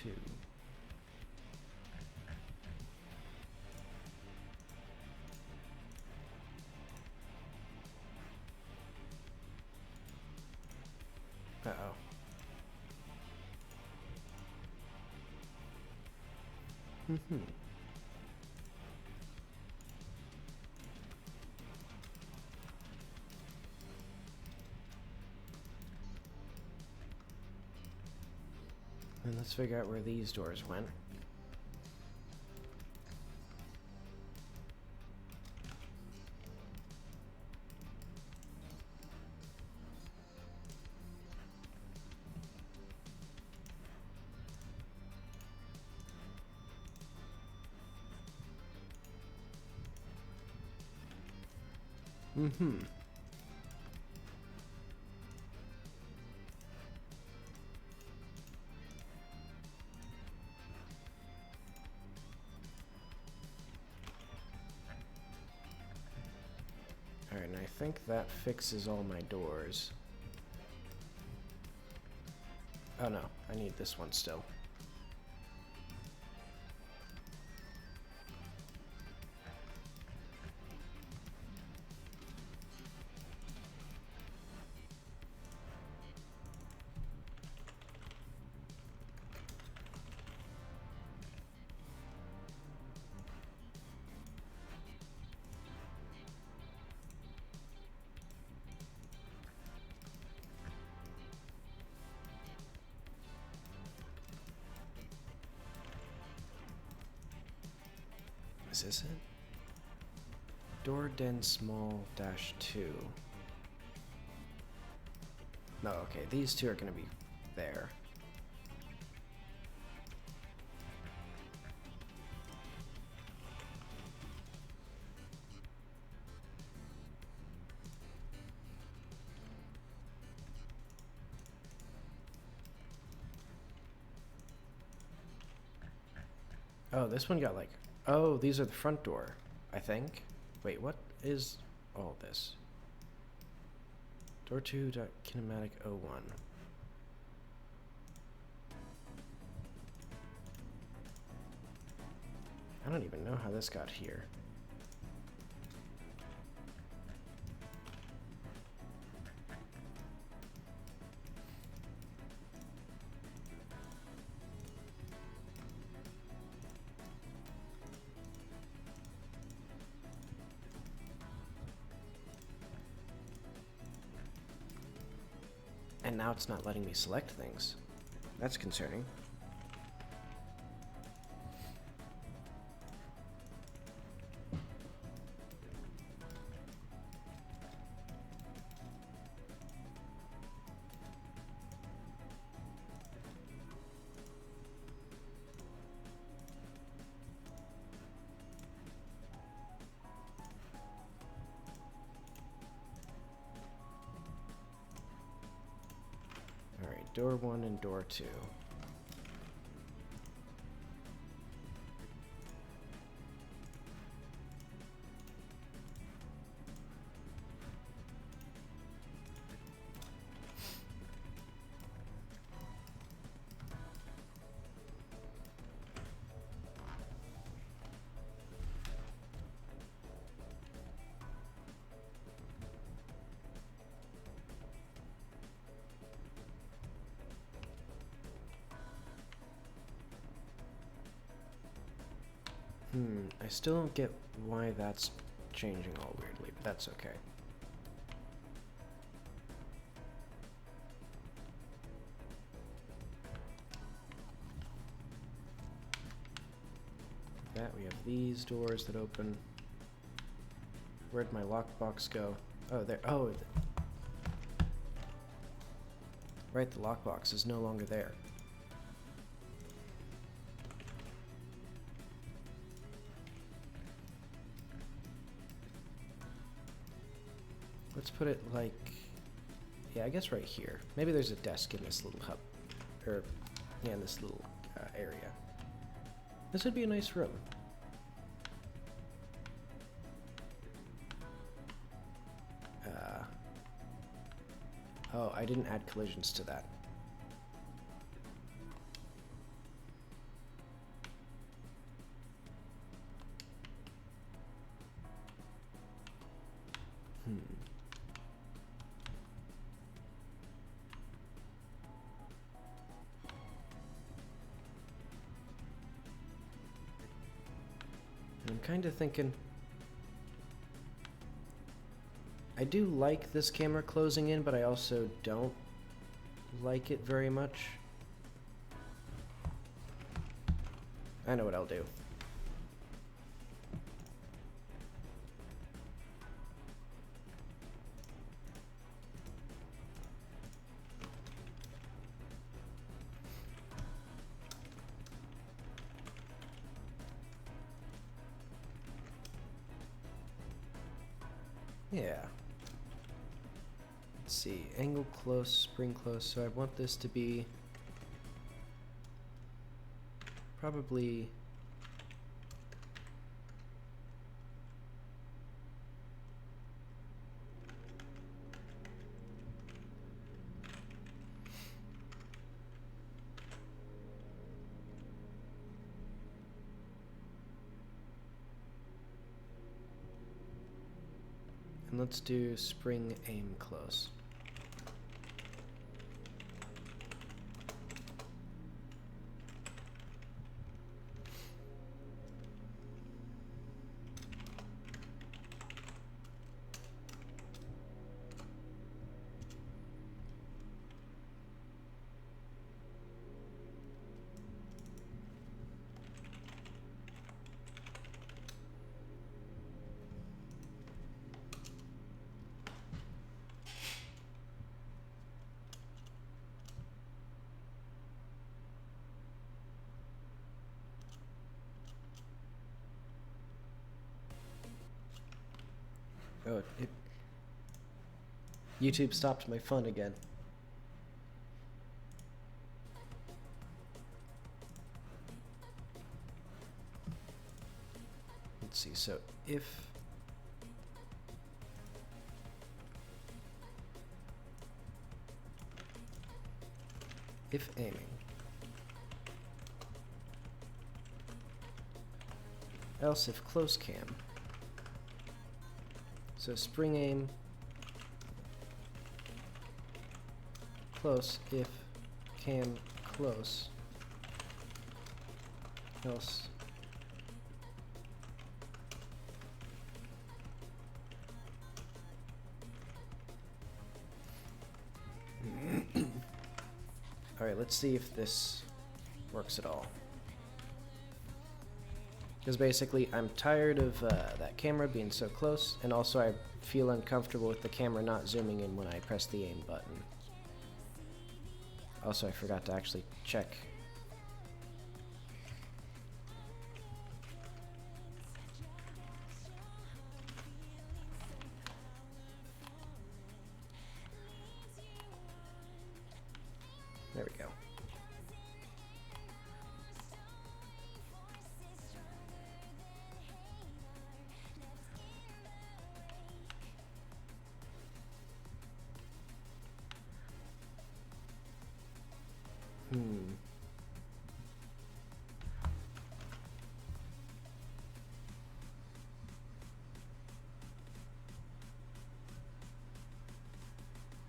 2. Uh-oh. And let's figure out where these doors went. Alright, and I think that fixes all my doors. Oh no, I need this one still. Is this it? Door den small dash 2. No, okay, these two are gonna be there. Oh, this one got like... Oh, these are the front door, I think. Wait, what is all this? Door 2 kinematic 01. I don't even know how this got here. And now it's not letting me select things. That's concerning. Alright, door 1 and door 2. I still don't get why that's changing all weirdly, but that's okay. That we have these doors that open. Where'd my lockbox go? Oh, there. Oh, right. The lockbox is no longer there. Let's put it like, yeah, I guess right here. Maybe there's a desk in this little hub, or yeah, in this little area. This would be a nice room. Oh, I didn't add collisions to that. I'm kind of thinking... I do like this camera closing in, but I also don't like it very much. I know what I'll do. Yeah. Let's see, angle close, spring close, so I want this to be probably and let's do spring aim close. Oh, YouTube stopped my fun again. Let's see, so if aiming, else if close cam. So spring aim, close if cam close, else alright, let's see if this works at all. Because basically, I'm tired of that camera being so close, and also I feel uncomfortable with the camera not zooming in when I press the aim button. Also, I forgot to actually check. There we go.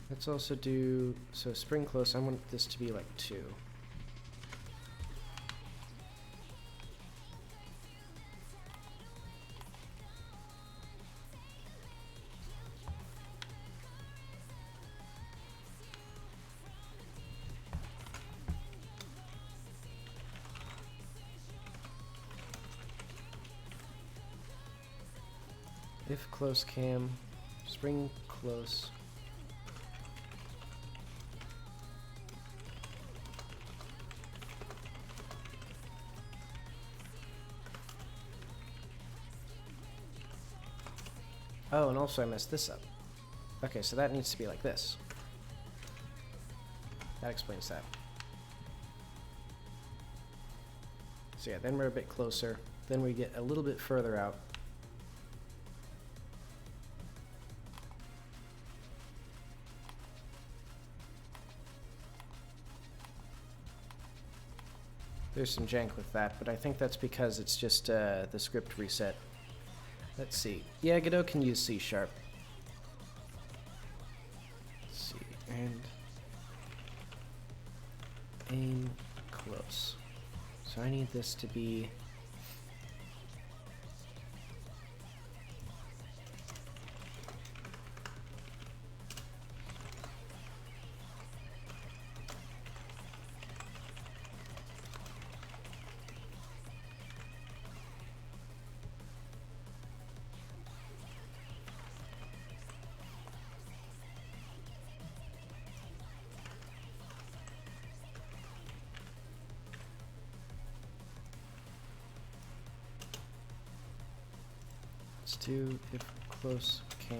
Let's also do, so spring close, I want this to be like 2. If close cam, spring close. Oh, and also I messed this up. Okay, so that needs to be like this. That explains that. So yeah, then we're a bit closer. Then we get a little bit further out. There's some jank with that, but I think that's because it's just the script reset. Let's see. Yeah, Godot can use C#. Let's see, and aim close. So I need this to be Let's do if close cam.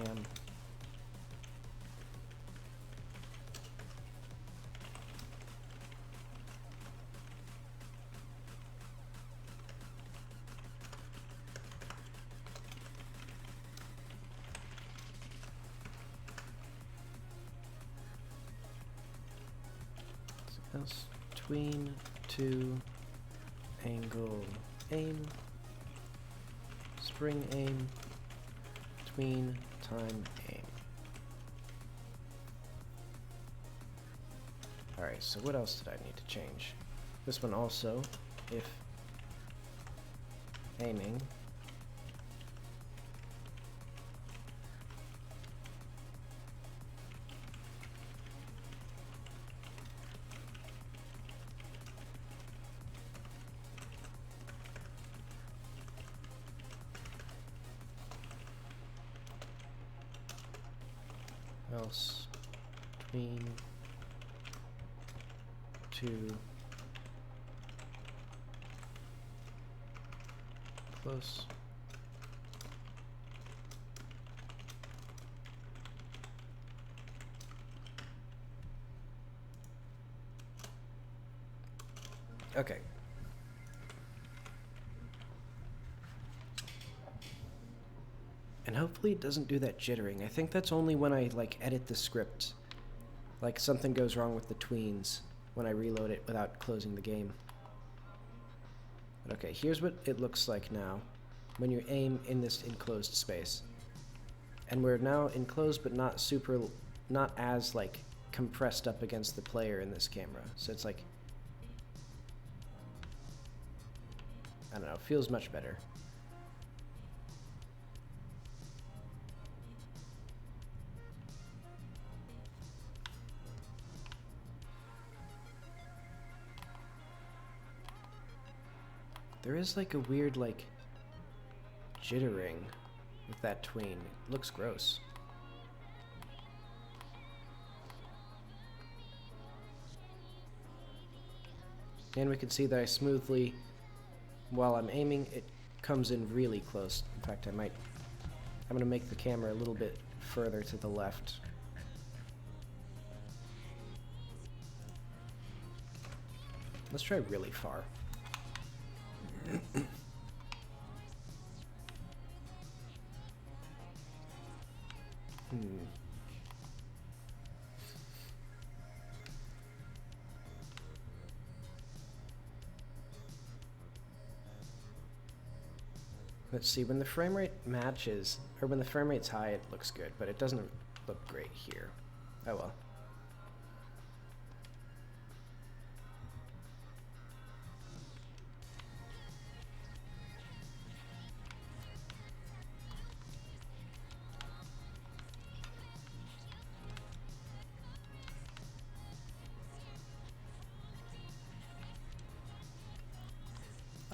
Else tween to angle aim, spring aim, tween time aim. Alright, so what else did I need to change? This one also, if aiming else tween to close okay. And hopefully it doesn't do that jittering. I think that's only when I like edit the script. Like something goes wrong with the tweens when I reload it without closing the game. But okay, here's what it looks like now when you aim in this enclosed space. And we're now enclosed but not as like compressed up against the player in this camera. So it's like, I don't know, feels much better. There is like a weird like jittering with that tween. It looks gross. And we can see that I smoothly, while I'm aiming, it comes in really close. In fact, I'm gonna make the camera a little bit further to the left. Let's try really far. Let's see, when the frame rate matches, or when the frame rate's high, it looks good, but it doesn't look great here. Oh well.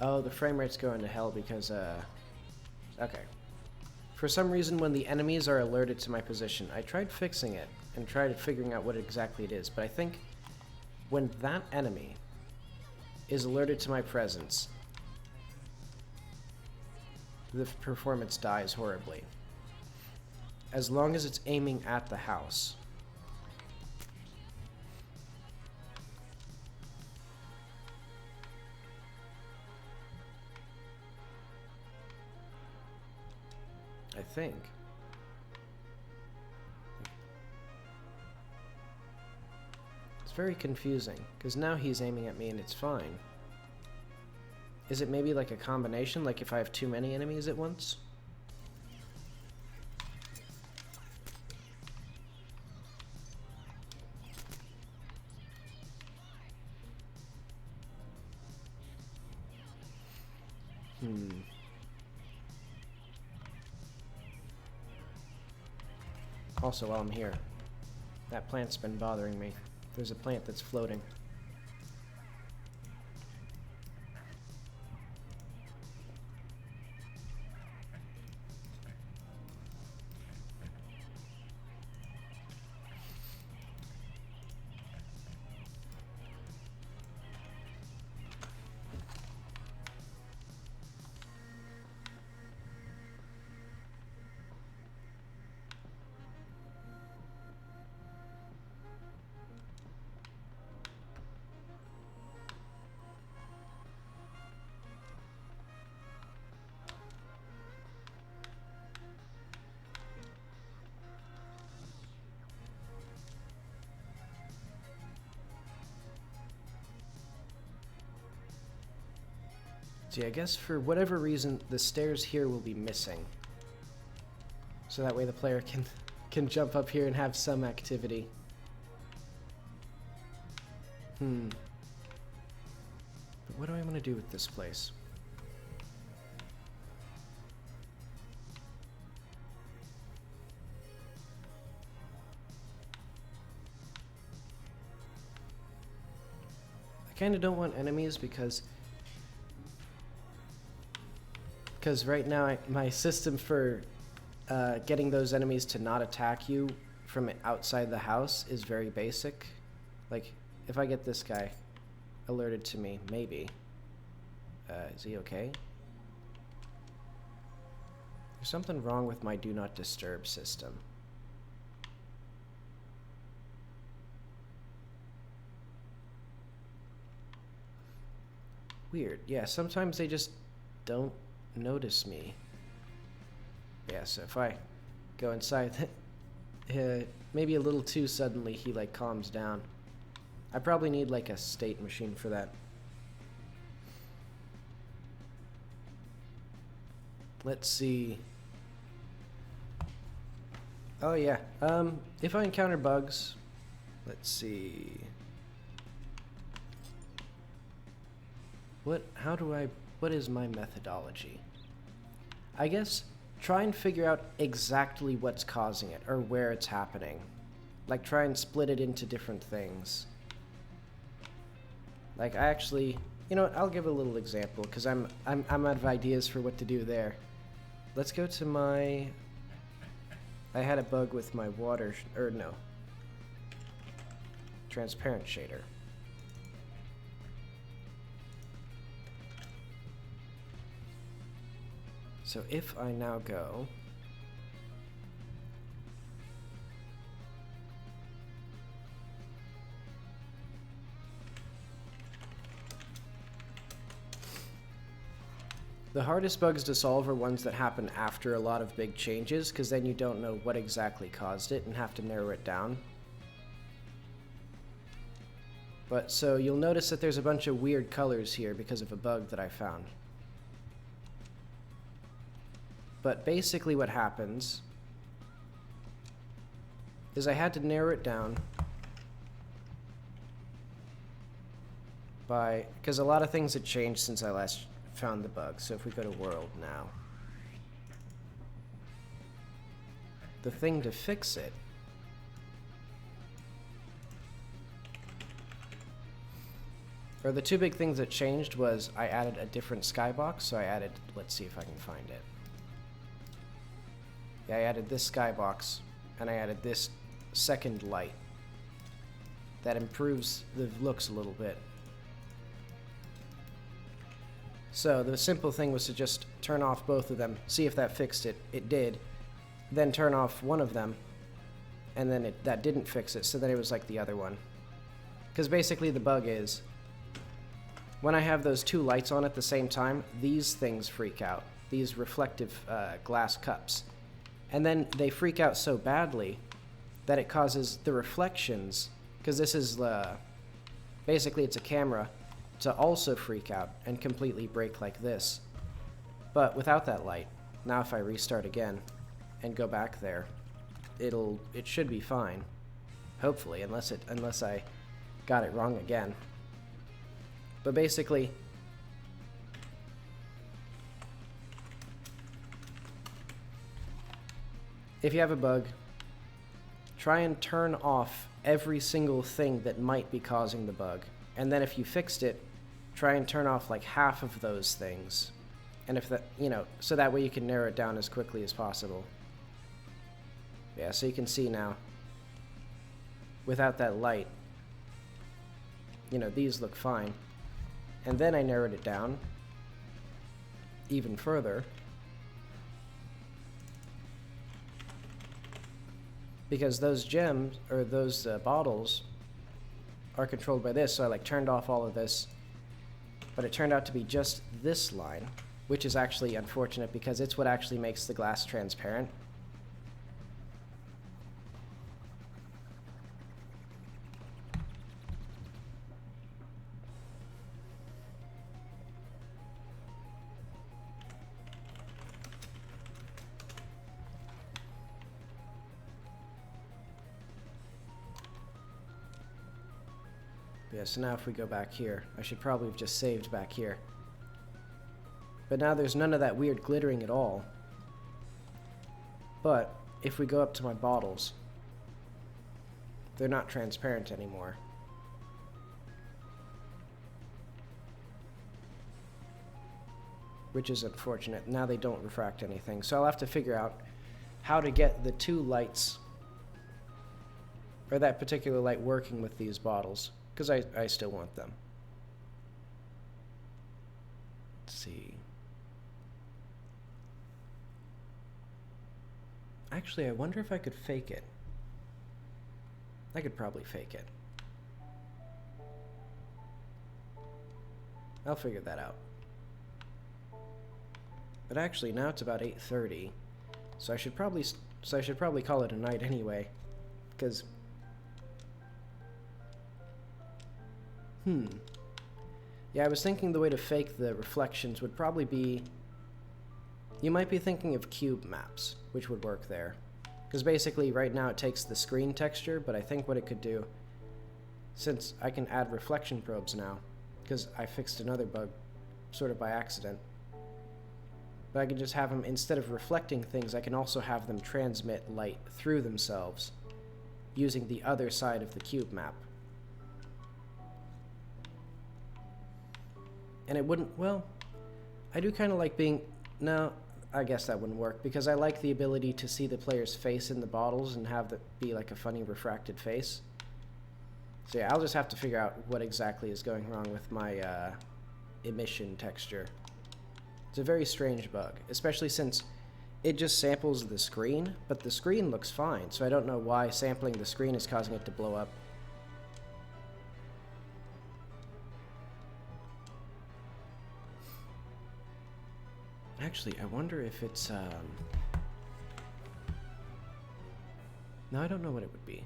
Oh, the frame rate's going to hell because, okay. For some reason, when the enemies are alerted to my position, I tried fixing it and tried figuring out what exactly it is, but I think when that enemy is alerted to my presence, the performance dies horribly. As long as it's aiming at the house. I think. It's very confusing, because now he's aiming at me and it's fine. Is it maybe like a combination, like if I have too many enemies at once? Also, while I'm here, that plant's been bothering me. There's a plant that's floating. See, I guess for whatever reason, the stairs here will be missing. So that way the player can jump up here and have some activity. But what do I want to do with this place? I kind of don't want enemies because right now my system for getting those enemies to not attack you from outside the house is very basic. Like, if I get this guy alerted to me, maybe. Is he okay? There's something wrong with my do not disturb system. Weird. Yeah, sometimes they just don't notice me. Yeah, so if I go inside, maybe a little too suddenly, he like calms down. I probably need like a state machine for that. Let's see. Oh yeah, if I encounter bugs, let's see. What is my methodology? I guess try and figure out exactly what's causing it or where it's happening. Like try and split it into different things. Like I actually, you know what, I'll give a little example because I'm out of ideas for what to do there. Let's go to my, I had a bug with my water, transparent shader. So if I now go the hardest bugs to solve are ones that happen after a lot of big changes, because then you don't know what exactly caused it and have to narrow it down. But so you'll notice that there's a bunch of weird colors here because of a bug that I found. But basically what happens is I had to narrow it down by, because a lot of things had changed since I last found the bug. So if we go to world now, the thing to fix it or the two big things that changed was I added a different skybox. So I added, let's see if I can find it. Yeah, I added this skybox and I added this second light that improves the looks a little bit. So the simple thing was to just turn off both of them, see if that fixed it. It did. Then turn off one of them, and then that didn't fix it, so then it was like the other one. Because basically the bug is, when I have those two lights on at the same time, these things freak out. These reflective glass cups. And then they freak out so badly that it causes the reflections, because this is basically it's a camera, to also freak out and completely break like this. But without that light, now if I restart again and go back there, it should be fine. Hopefully, unless I got it wrong again. But basically, if you have a bug, try and turn off every single thing that might be causing the bug. And then if you fixed it, try and turn off like half of those things. And if that, so that way you can narrow it down as quickly as possible. Yeah, so you can see now, without that light, these look fine. And then I narrowed it down even further, because those gems, or those bottles, are controlled by this. So I turned off all of this, but it turned out to be just this line, which is actually unfortunate because it's what actually makes the glass transparent. Yeah, so now if we go back here, I should probably have just saved back here. But now there's none of that weird glittering at all. But if we go up to my bottles, they're not transparent anymore. Which is unfortunate. Now they don't refract anything. So I'll have to figure out how to get the two lights, or that particular light, working with these bottles, because I still want them. Let's see. Actually, I wonder if I could fake it. I could probably fake it. I'll figure that out. But actually, now it's about 8:30, so I should probably call it a night anyway, because yeah, I was thinking the way to fake the reflections would probably be, you might be thinking of cube maps, which would work there. Because basically right now it takes the screen texture, but I think what it could do, since I can add reflection probes now, because I fixed another bug sort of by accident, but I can just have them, instead of reflecting things, I can also have them transmit light through themselves using the other side of the cube map. And it wouldn't, well, I do kind of like being, no, I guess that wouldn't work, because I like the ability to see the player's face in the bottles and have that be like a funny refracted face. So yeah, I'll just have to figure out what exactly is going wrong with my emission texture. It's a very strange bug, especially since it just samples the screen, but the screen looks fine, so I don't know why sampling the screen is causing it to blow up. Actually, I wonder if it's, no, I don't know what it would be.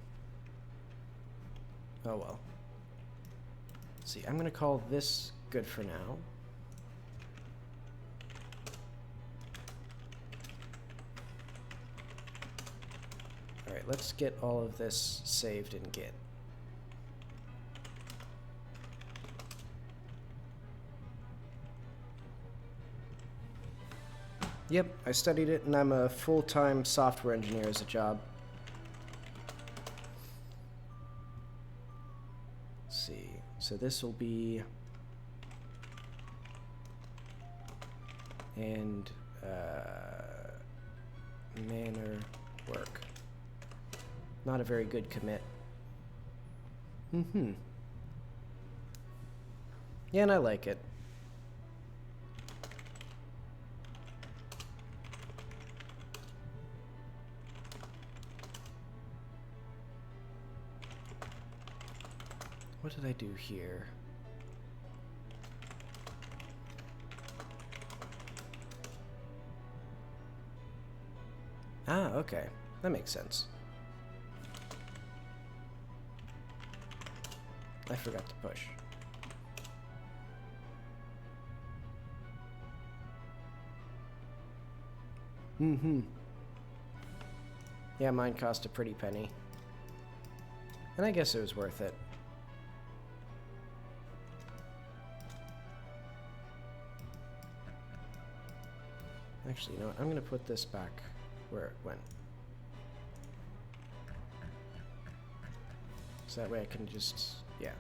Oh well. Let's see, I'm gonna call this good for now. Alright, let's get all of this saved in Git. Yep, I studied it, and I'm a full-time software engineer as a job. Let's see, so this will be... and manor work. Not a very good commit. Yeah, and I like it. What did I do here? Ah, okay. That makes sense. I forgot to push. Yeah, mine cost a pretty penny. And I guess it was worth it. Actually, you know what? I'm going to put this back where it went. So that way I can just, yeah.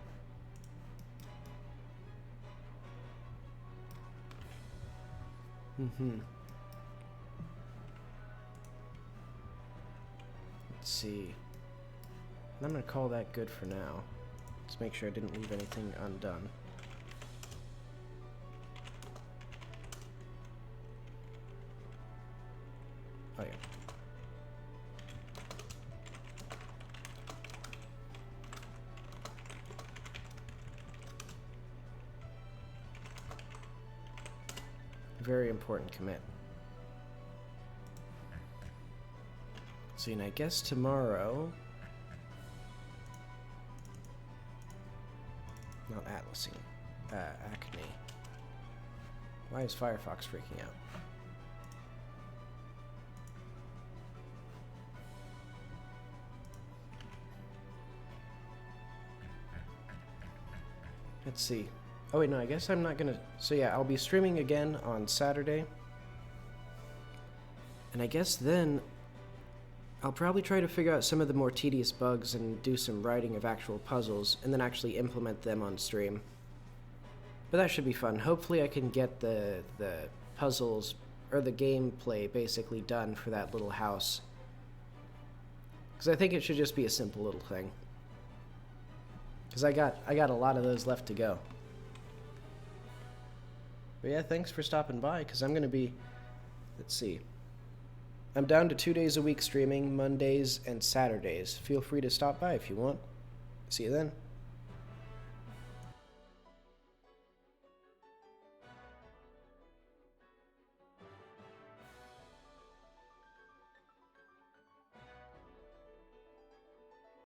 Let's see. I'm going to call that good for now. Let's make sure I didn't leave anything undone. Oh yeah. Very important commit. See, and I guess tomorrow... Not atlasing. Acne. Why is Firefox freaking out? Let's see. Oh wait, no, I guess I'm not gonna... So yeah, I'll be streaming again on Saturday. And I guess then I'll probably try to figure out some of the more tedious bugs and do some writing of actual puzzles, and then actually implement them on stream. But that should be fun. Hopefully I can get the puzzles, or the gameplay basically done for that little house. Because I think it should just be a simple little thing. Because I got a lot of those left to go. But yeah, thanks for stopping by, because I'm going to be... Let's see. I'm down to 2 days a week streaming, Mondays and Saturdays. Feel free to stop by if you want. See you then.